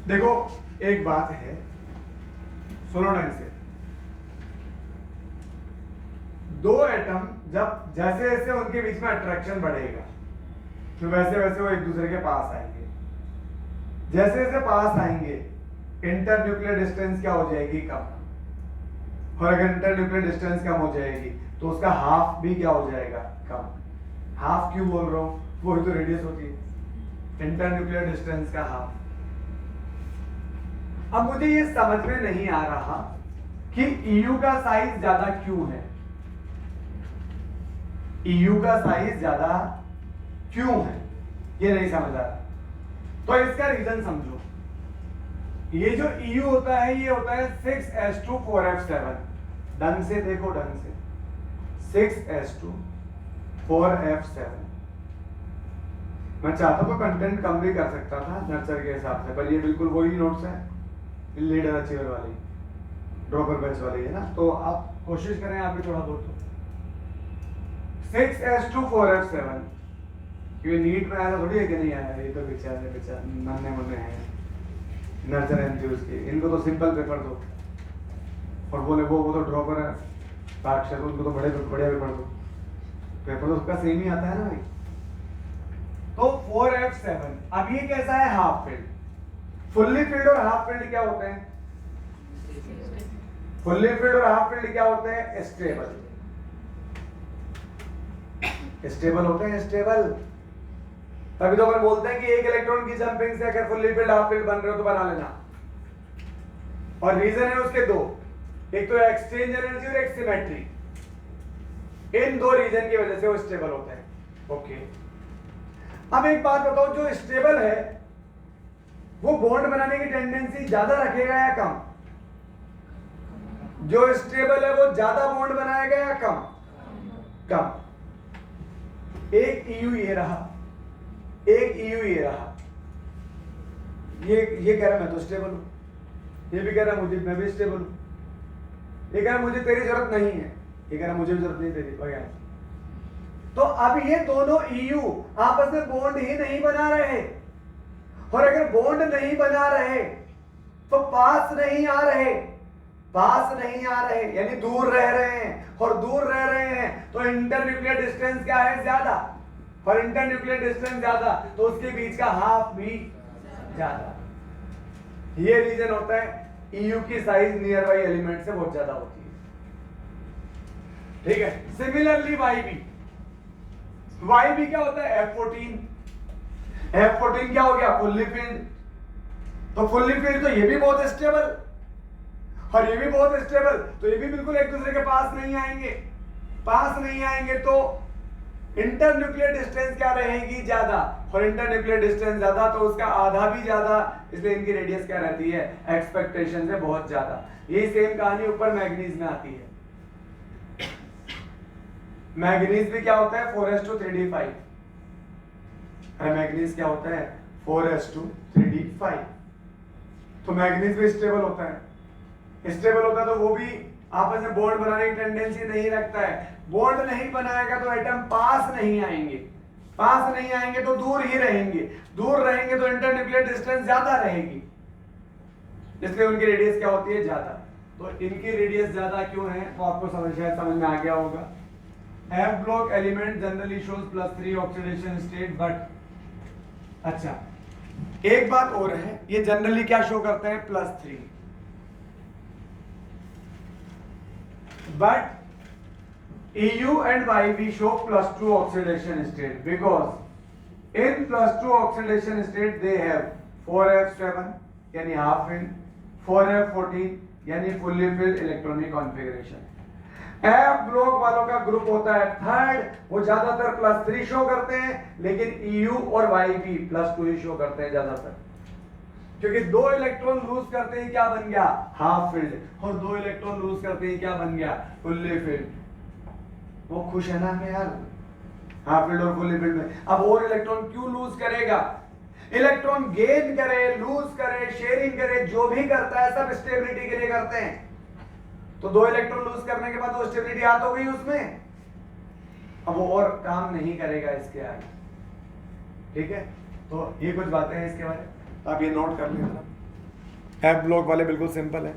देखो एक बात है, सुनो ढंग से। दो एटम जब जैसे जैसे उनके बीच में अट्रैक्शन बढ़ेगा तो वैसे वैसे वो एक दूसरे के पास आएंगे। जैसे जैसे पास आएंगे इंटर न्यूक्लियर डिस्टेंस क्या हो जाएगी? कम। और अगर इंटर न्यूक्लियर डिस्टेंस कम हो जाएगी तो उसका हाफ भी क्या हो जाएगा? कम। हाफ क्यों बोल रहा हूं? वही तो रेडियस होती है, इंटर न्यूक्लियर डिस्टेंस का हाफ। अब मुझे ये समझ में नहीं आ रहा कि EU का साइज ज्यादा क्यों है। EU का साइज ज्यादा क्यों है ये नहीं समझ आ रहा। तो इसका रीजन समझो। ये जो EU होता है ये होता है 6s2 4f7। ढंग से देखो, ढंग से 6s2 4f7। मैं चाहता तो कंटेंट कम भी कर सकता था नर्सर के हिसाब से, पर ये बिल्कुल वही नोट्स है लीडर अचीवर वाली, ड्रॉपर बैच वाली है ना, तो आप कोशिश करें आप भी थोड़ा बहुत। 6S2 4F7, क्योंकि नीट में ऐसा थोड़ी है कि नहीं आया, ये तो बेचारे नन्हे मुन्ने हैं नर्सर एंथ्यूज के, इनको तो सिंपल पेपर दो और बोले वो तो ड्रॉपर है साक्षर, उनको तो बढ़िया पेपर दो, पेपर तो उसका सेम ही आता है ना भाई। तो 4F7, अब ये कैसा है, हाफ फील्ड। फुल्ली फील्ड और हाफ फील्ड क्या होते हैं? फुल्ली फील्ड और हाफ फील्ड क्या होते हैं? स्टेबल, स्टेबल होते हैं, स्टेबल। तभी तो अपन बोलते हैं कि एक इलेक्ट्रॉन की जंपिंग से अगर फुल्ली फील्ड हाफ फील्ड बन रहे हो तो बना लेना। और रीजन है उसके दो, एक तो एक्सचेंज एनर्जी और एक सिमेट्री, इन दो रीजन की वजह से वो स्टेबल होते हैं। ओके, अब एक बात बताओ, जो स्टेबल है वो बॉन्ड बनाने की टेंडेंसी ज्यादा रखेगा या कम? जो स्टेबल है वो ज्यादा बॉन्ड बनाएगा या कम? कम। एक EU ये रहा, एक EU ये रहा, ये कह रहा मैं तो स्टेबल हूं, ये भी कह रहा मुझे, मैं भी स्टेबल हूं, ये कह रहा मुझे तेरी जरूरत नहीं है, ये कह रहा मुझे भी जरूरत नहीं तेरी वगैरह। तो अब ये दोनों EU आपस में बॉन्ड ही नहीं बना रहे, और अगर बॉन्ड नहीं बना रहे तो पास नहीं आ रहे, पास नहीं आ रहे यानी दूर रह रहे हैं, और दूर रह रहे हैं तो इंटरन्यूक्लियर डिस्टेंस क्या है? ज्यादा, और इंटरन्यूक्लियर डिस्टेंस ज्यादा तो उसके बीच का हाफ भी ज्यादा। ये रीजन होता है EU की साइज नियर बाई एलिमेंट से बहुत ज्यादा होती है, ठीक है। सिमिलरली YB क्या होता है? F14 क्या हो गया? Fully field. तो फुल्ली फील्ड तो ये भी बहुत स्टेबल और ये भी बहुत स्टेबल, तो ये भी बिल्कुल एक दूसरे के पास नहीं आएंगे, पास नहीं आएंगे तो इंटरन्यूक्लियर डिस्टेंस क्या रहेगी? ज्यादा, और इंटरन्यूक्लियर डिस्टेंस ज्यादा तो उसका आधा भी ज्यादा, इसलिए इनकी रेडियस क्या रहती है? एक्सपेक्टेशन से बहुत ज्यादा। यही सेम कहानी ऊपर मैग्नीज में आती है। मैग्नीज भी क्या होता है? 4s2 3d5, मैग्नीज क्या होता है? 4s2 3d5। तो मैग्नीज भी स्टेबल होता है, स्टेबल होता है तो वो भी आपस में बॉन्ड बनाने की टेंडेंसी नहीं रखता है। बॉन्ड नहीं बनाएगा तो एटम पास नहीं आएंगे, पास नहीं आएंगे तो दूर ही रहेंगे, दूर रहेंगे तो इंटरन्यूक्लियर डिस्टेंस ज्यादा रहेगी, इसलिए उनकी रेडियस क्या होती है? ज्यादा। तो इनकी रेडियस ज्यादा क्यों है वो आपको समझ में आ गया होगा। F block element generally shows +3 oxidation state, but अच्छा एक बात और है, ये जनरली क्या शो करते हैं? +3, but EU and YB show +2 oxidation state because in +2 oxidation state they have 4F7 यानी हाफ फील्ड, 4F14 यानी fully field electronic configuration. F block वालों का ग्रुप होता है थर्ड, वो ज्यादातर +3 शो करते हैं, लेकिन EU और YB +2 ही शो करते हैं ज्यादातर, क्योंकि 2 इलेक्ट्रॉन लूज करते ही क्या बन गया? हाफ फील्ड, और 2 इलेक्ट्रॉन लूज करते ही क्या बन गया? Fully field. वो खुश है ना हमें यार, हाफ फील्ड और फुल्ली फील्ड में। अब और इलेक्ट्रॉन क्यों लूज करेगा? इलेक्ट्रॉन गेन करे, लूज करे, शेयरिंग करे, जो भी करता है सब स्टेबिलिटी के लिए करते हैं। तो 2 इलेक्ट्रॉन लूज करने के बाद वो स्टेबिलिटी आ तो गई उसमें, अब वो और काम नहीं करेगा इसके आगे, ठीक है। तो ये कुछ बातें हैं इसके बारे में, आप ये नोट कर लीजिए। F ब्लॉक वाले बिल्कुल सिंपल है।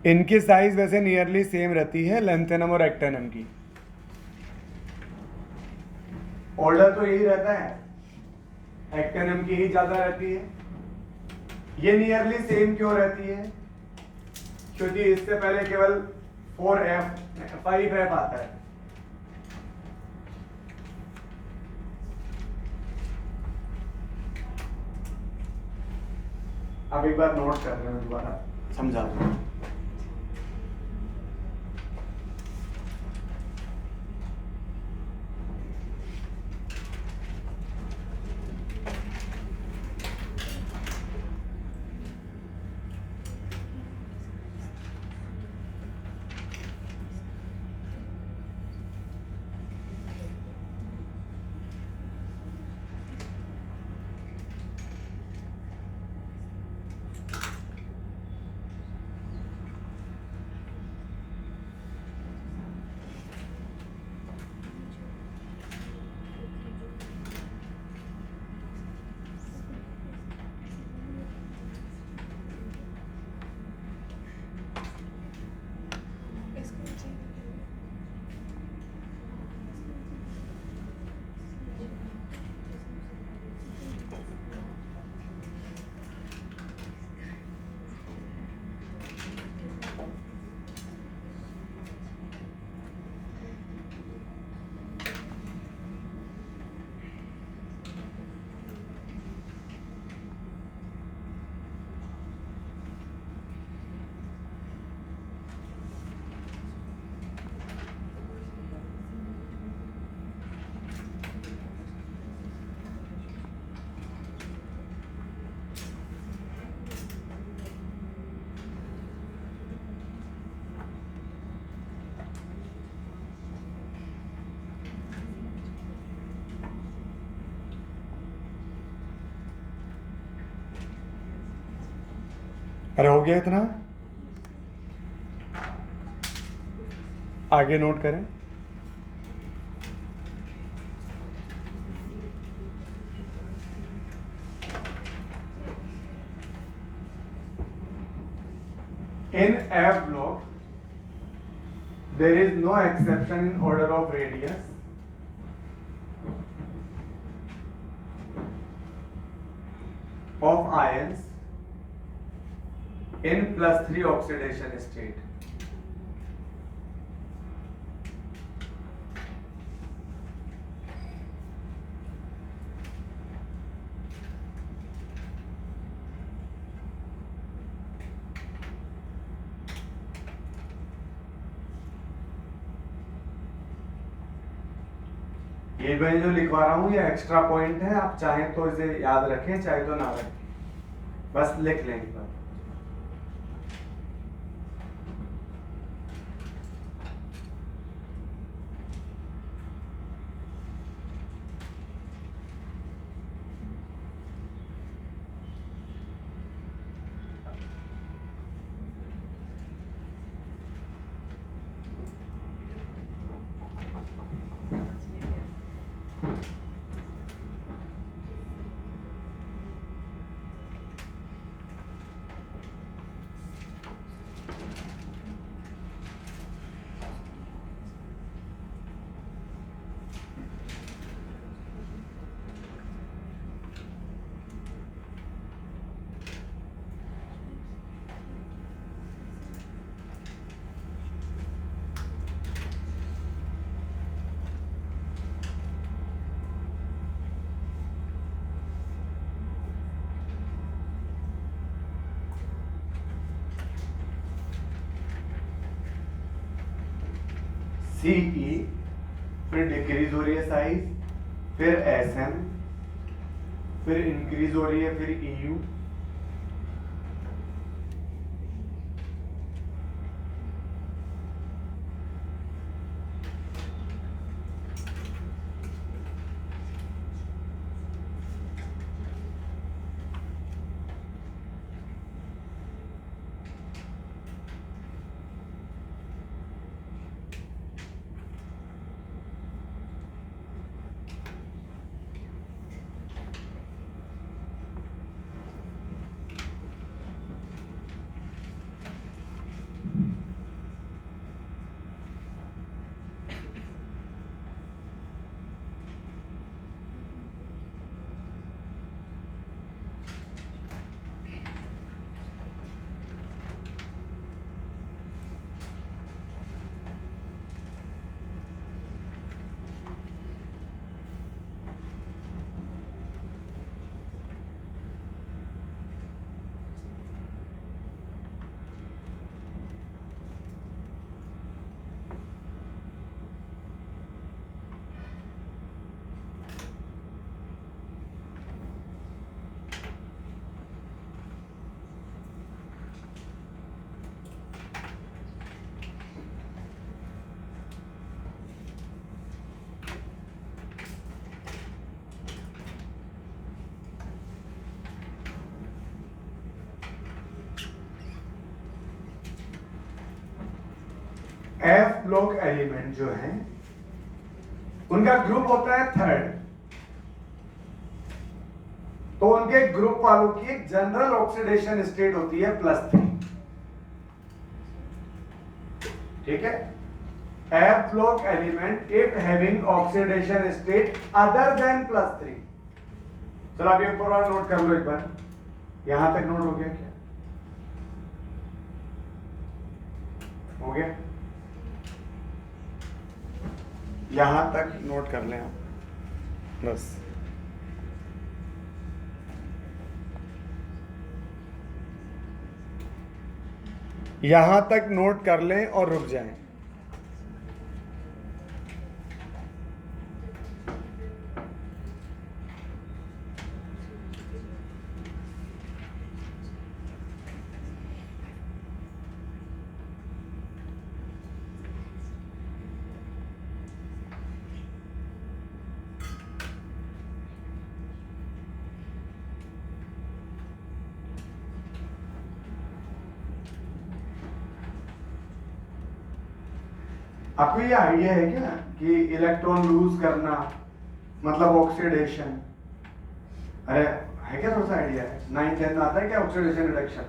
इनकी साइज वैसे नियरली सेम रहती है, लेंथेनम और एक्टेनम की। ऑर्डर तो यही रहता है, एक्टेनम की ही ज्यादा रहती है। ये नियरली सेम क्यों रहती है? क्योंकि इससे पहले केवल 5F आता है। अब एक बार नोट कर रहे हैं, दोबारा समझा दूं। अरे हो गया इतना, आगे नोट करें। In F block, there is no exception in order of radius. Of ions in +3 oxidation state. ये मैं जो लिखवा रहा हूं ये एक्स्ट्रा पॉइंट है, आप चाहें तो इसे याद रखें, चाहे तो ना रखें, बस लिख लें। CE, फिर डिक्रीज हो रही है साइज, फिर SM, फिर इंक्रीज हो रही है, फिर EU, एफ ब्लॉक एलिमेंट जो है उनका ग्रुप होता है थर्ड, तो उनके ग्रुप वालों की एक जनरल ऑक्सीडेशन स्टेट होती है +3। ठीक है, F block element if having oxidation state other than +3। चलो आप ये पूरा नोट कर लो एक बार, यहां तक नोट हो गया क्या? हो गया, यहां तक नोट कर लें आप बस। यहां तक नोट कर लें और रुक जाएं। आपको ये आइडिया है क्या कि इलेक्ट्रॉन लूज करना मतलब ऑक्सीडेशन? अरे है क्या थोड़ा सा आइडिया है? 9th 10th आता है क्या ऑक्सीडेशन रिडक्शन?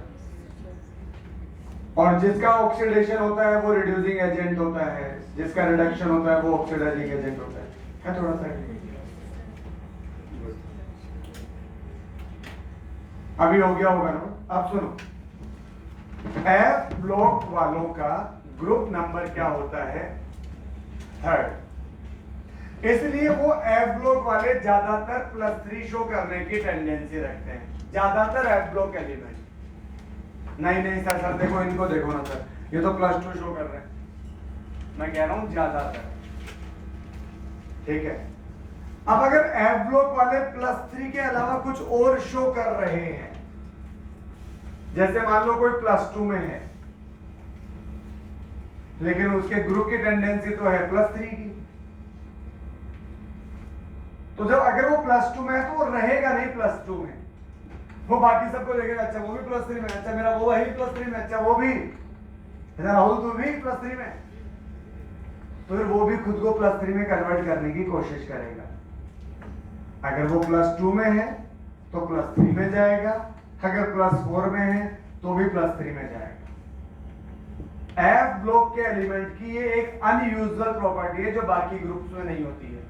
और जिसका ऑक्सीडेशन होता है वो रिड्यूसिंग एजेंट होता है, जिसका रिडक्शन होता है वो ऑक्सीडाइजिंग एजेंट होता है। क्या थोड़ा सा अभी हो गया होगा ना? अब सुनो, एफ ब्लॉक वालों का ग्रुप नंबर क्या होता है? थर्ड। इसलिए वो एफ ब्लॉक वाले ज्यादातर +3 शो करने की टेंडेंसी रखते हैं, ज्यादातर एफ ब्लॉक एलिमेंट। नहीं सर देखो, इनको देखो ना सर, ये तो +2 शो कर रहे हैं। मैं कह रहा हूं ज्यादातर। ठीक है, अब अगर एफ ब्लॉक वाले +3 के अलावा कुछ और शो कर रहे हैं, जैसे मान लो कोई +2 में है लेकिन उसके ग्रुप की टेंडेंसी तो है +3 की, तो जब अगर वो +2 में है तो वो रहेगा नहीं +2 में, वो बाकी सबको देखेगा, अच्छा वो भी +3 में, अच्छा मेरा वो वही +3 में, अच्छा वो भी, राहुल तू भी +3 में, तो फिर वो भी खुद को +3 में कन्वर्ट करने की कोशिश करेगा। अगर वो +2 में है तो +3 में जाएगा, अगर +4 में है तो भी +3 में जाएगा। एफ ब्लॉक के एलिमेंट की ये एक अनयूजुअल प्रॉपर्टी है जो बाकी ग्रुप्स में नहीं होती है।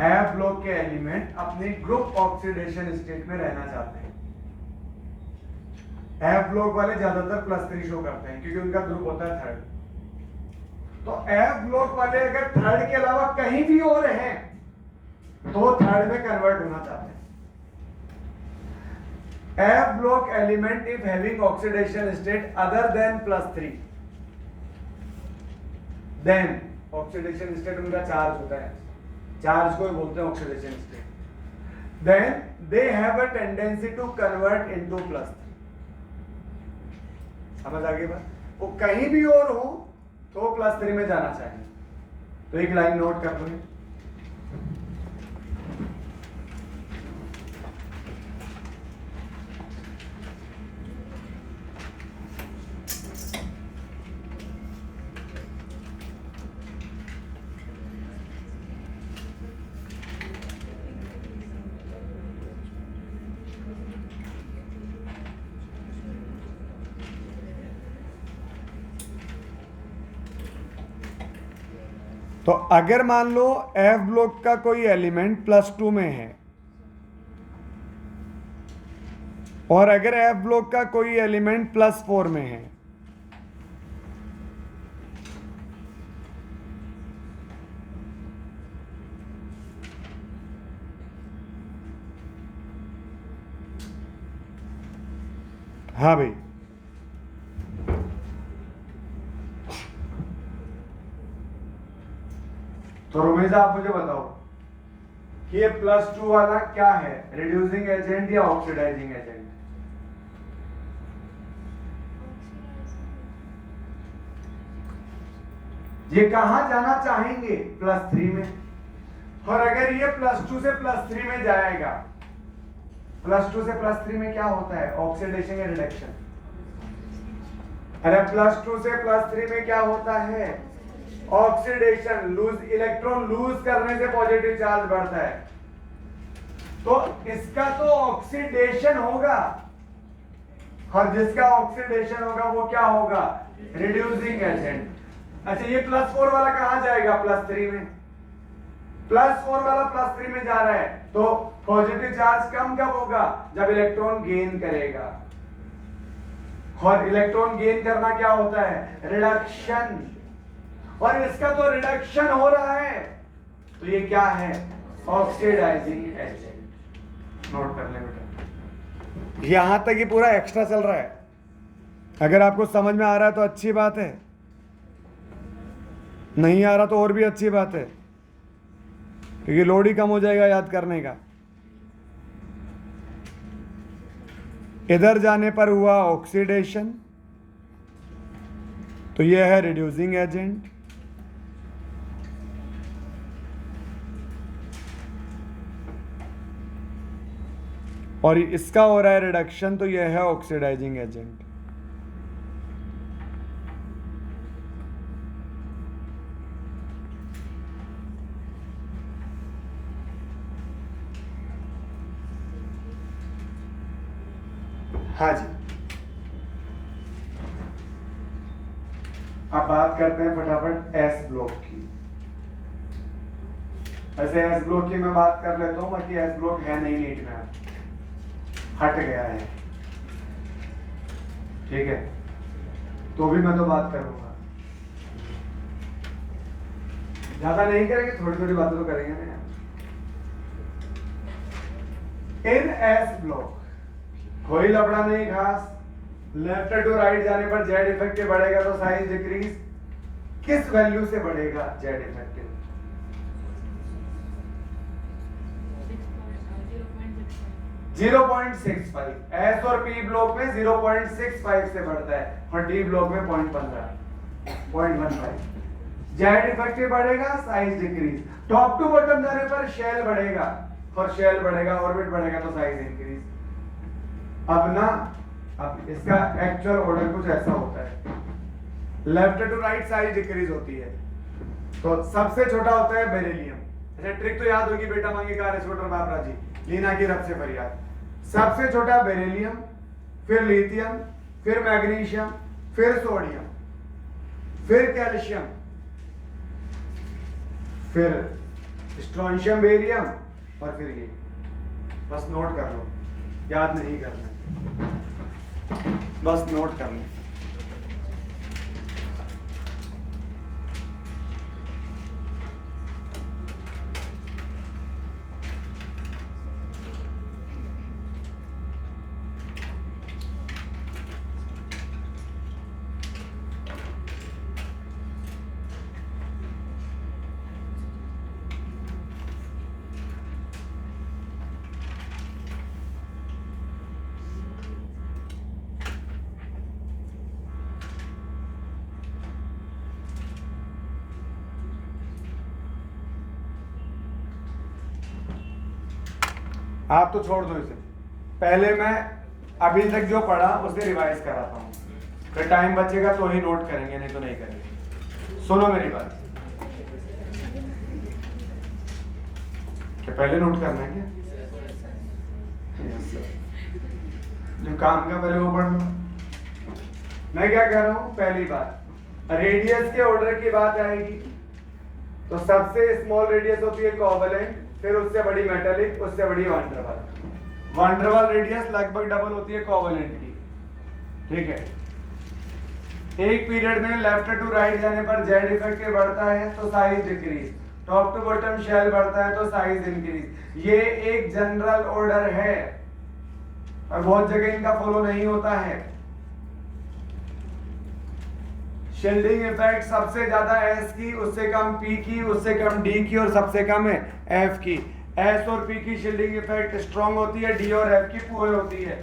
एफ ब्लॉक के एलिमेंट अपने ग्रुप ऑक्सीडेशन स्टेट में रहना चाहते हैं। एफ ब्लॉक वाले ज्यादातर +3 शो करते हैं क्योंकि उनका ग्रुप होता है थर्ड। तो एफ ब्लॉक वाले अगर थर्ड के अलावा कहीं भी और हैं तो वो थर्ड में कन्वर्ट होना चाहते हैं। F block element if having oxidation state other than +3, then oxidation state उनका चार्ज होता है, चार्ज को बोलते हैं oxidation state, then they have a tendency to convert into +3। समझ आ गई बात? वो कहीं भी और हो तो +3 में जाना चाहिए। तो एक लाइन नोट कर लो, तो अगर मान लो एफ ब्लॉक का कोई एलिमेंट +2 में है और अगर एफ ब्लॉक का कोई एलिमेंट +4 में है, हाँ भाई, तो रुमेजा आप मुझे बताओ कि ये +2 वाला क्या है, रिड्यूसिंग एजेंट या ऑक्सीडाइजिंग एजेंट? ये कहां जाना चाहेंगे? +3 में। और अगर ये +2 से +3 में जाएगा, +2 से +3 में क्या होता है? ऑक्सीडेशन या रिडक्शन? अरे +2 से +3 में क्या होता है? ऑक्सीडेशन, लूज इलेक्ट्रॉन लूज करने से पॉजिटिव चार्ज बढ़ता है, तो इसका तो ऑक्सीडेशन होगा, और जिसका ऑक्सीडेशन होगा वो क्या होगा? Reducing agent. अच्छा, ये +4 वाला कहां जाएगा? +3 में। +4 वाला +3 में जा रहा है, तो पॉजिटिव चार्ज कम कब होगा? जब इलेक्ट्रॉन गेन करेगा, और इलेक्ट्रॉन गेन करना क्या होता है? रिडक्शन, और इसका तो रिडक्शन हो रहा है, तो ये क्या है? Oxidising agent. नोट कर ले बेटा, यहां तक ये पूरा एक्स्ट्रा चल रहा है। अगर आपको समझ में आ रहा है तो अच्छी बात है, नहीं आ रहा तो और भी अच्छी बात है, क्योंकि लोड ही कम हो जाएगा याद करने का। इधर जाने पर हुआ ऑक्सीडेशन, तो यह है रिड्यूसिंग एजेंट, और इसका हो रहा है रिडक्शन, तो यह है ऑक्सीडाइजिंग एजेंट। हाँ जी, अब बात करते हैं फटाफट एस ब्लॉक की। ऐसे एस ब्लॉक की मैं बात कर लेता हूं, बाकी एस ब्लॉक है नहीं नीट में, हट गया है, ठीक है, तो भी मैं तो बात करूंगा, ज्यादा नहीं करेंगे, थोड़ी थोड़ी बातें तो करेंगे ना। इन एस ब्लॉक कोई लफड़ा नहीं खास, लेफ्ट टू राइट जाने पर जेड इफेक्टिव बढ़ेगा तो साइज डिक्रीज, किस वैल्यू से बढ़ेगा जेड इफेक्टिव? 0.65। एस और पी ब्लॉक में 0.65 से बढ़ता है, और डी ब्लॉक में 0.15। जेड इफेक्टिव बढ़ेगा, size decrease. Top to bottom जाने पर शेल बढ़ेगा, और शेल बढ़ेगा, ऑर्बिट बढ़ेगा तो साइज इंक्रीज। अब इसका एक्चुअल ऑर्डर कुछ ऐसा होता है, left to right size decrease होती है, तो सबसे छोटा होता है बेरिलियम। अच्छा, ट्रिक तो याद होगी बेटा, मांगे कार छोटा बाबरा जी, लीना की रब से फरियाद। सबसे छोटा बेरिलियम, फिर लिथियम, फिर मैग्नीशियम, फिर सोडियम, फिर कैल्शियम, फिर स्ट्रोंशियम, बेरियम, और फिर ये। बस नोट कर लो, याद नहीं करना, बस नोट कर लो। आप तो छोड़ दो इसे, पहले मैं अभी तक जो पढ़ा उसे रिवाइज कराता हूँ, फिर टाइम बचेगा तो ही नोट करेंगे, नहीं तो नहीं करेंगे। सुनो मेरी बात, क्या पहले नोट करना है क्या? जो काम का पहले वो पढ़ लो। मैं क्या कह रहा हूँ, पहली बात, रेडियस के ऑर्डर की बात आएगी तो सबसे स्मॉल रेडियस होती है कोवेलेंट, फिर उससे बड़ी मेटालिक, उससे बड़ी वंडरवॉल। वंडरवॉल रेडियस लगभग डबल होती है कोवेलेंट की, ठीक है। एक पीरियड में लेफ्ट टू राइट जाने पर जेड इफेक्टिव बढ़ता है तो size decrease, top to bottom shell बढ़ता है तो साइज इंक्रीज। ये एक जनरल ऑर्डर है और बहुत जगह इनका फॉलो नहीं होता है। शील्डिंग इफेक्ट सबसे ज्यादा एस की, उससे कम पी की, उससे कम डी की, और सबसे कम है एफ की। एस और पी की शील्डिंग इफेक्ट स्ट्रॉन्ग होती है, डी और एफ की पुअर होती है।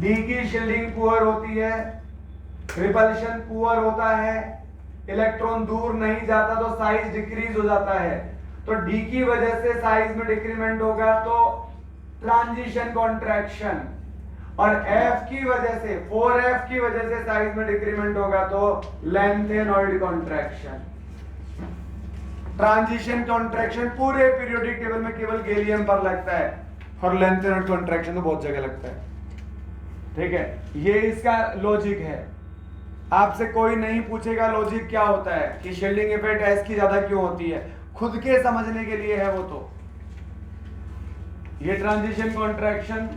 डी की शील्डिंग पुअर होती है, रिपल्शन पुअर होता है, इलेक्ट्रॉन दूर नहीं जाता तो साइज डिक्रीज हो जाता है। तो डी की वजह से साइज में डिक्रीमेंट होगा तो ट्रांजिशन कॉन्ट्रैक्शन, और एफ की वजह से 4f की वजह से साइज में डिक्रीमेंट होगा तो लेंथेनॉइड कॉन्ट्रैक्शन। ट्रांजिशन कॉन्ट्रैक्शन पूरे पीरियोडिक टेबल में केवल गैलियम पर लगता है और लेंथेनॉइड कॉन्ट्रैक्शन तो बहुत जगह लगता है। ठीक है, ये इसका लॉजिक है। आपसे कोई नहीं पूछेगा लॉजिक क्या होता है कि शील्डिंग इफेक्ट एस की ज्यादा क्यों होती है, खुद के समझने के लिए है वो। तो ये ट्रांजिशन कॉन्ट्रैक्शन,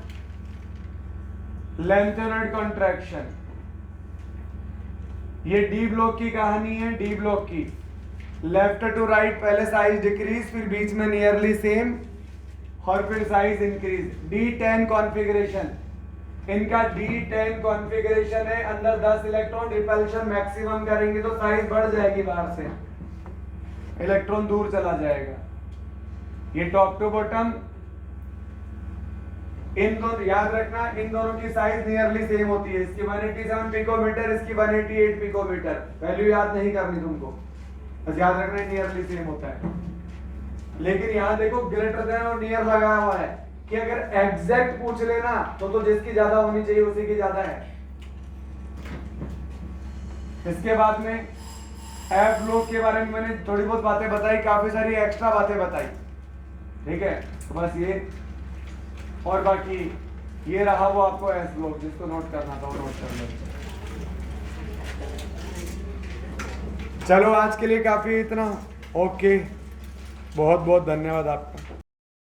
लेंथेनॉइड कॉन्ट्रैक्शन, ये डी ब्लॉक की कहानी है। डी ब्लॉक की लेफ्ट टू राइट पहले साइज डिक्रीज, फिर बीच में नियरली सेम और फिर साइज इंक्रीज। D10 कॉन्फ़िगरेशन, इनका D10 कॉन्फ़िगरेशन है। अंदर 10 इलेक्ट्रॉन, रिपल्शन मैक्सिमम करेंगे तो साइज बढ़ जाएगी, बाहर से इलेक्ट्रॉन दूर चला जाएगा। ये टॉप टू बॉटम, इन दोनों याद रखना, इन दोनों की साइज नियरली सेम होती है। इसकी 187 पिकोमीटर, इसकी 188 पिकोमीटर। वैल्यू याद नहीं करनी तुमको, बस याद रखना नियरली सेम होता है। लेकिन यहां देखो ग्रेटर देन और नियर लगा हुआ है कि अगर एग्जैक्ट पूछ लेना तो जिसकी ज्यादा होनी चाहिए उसी की ज्यादा है। इसके बाद में एफ ब्लॉक के बारे में मैंने थोड़ी बहुत बातें बताई, काफी सारी एक्स्ट्रा बातें बताई। ठीक है, तो बस ये और बाकी ये रहा वो आपको एस ब्लॉक, जिसको नोट करना था वो नोट कर लो। चलो आज के लिए काफी इतना। ओके, बहुत बहुत धन्यवाद आपका।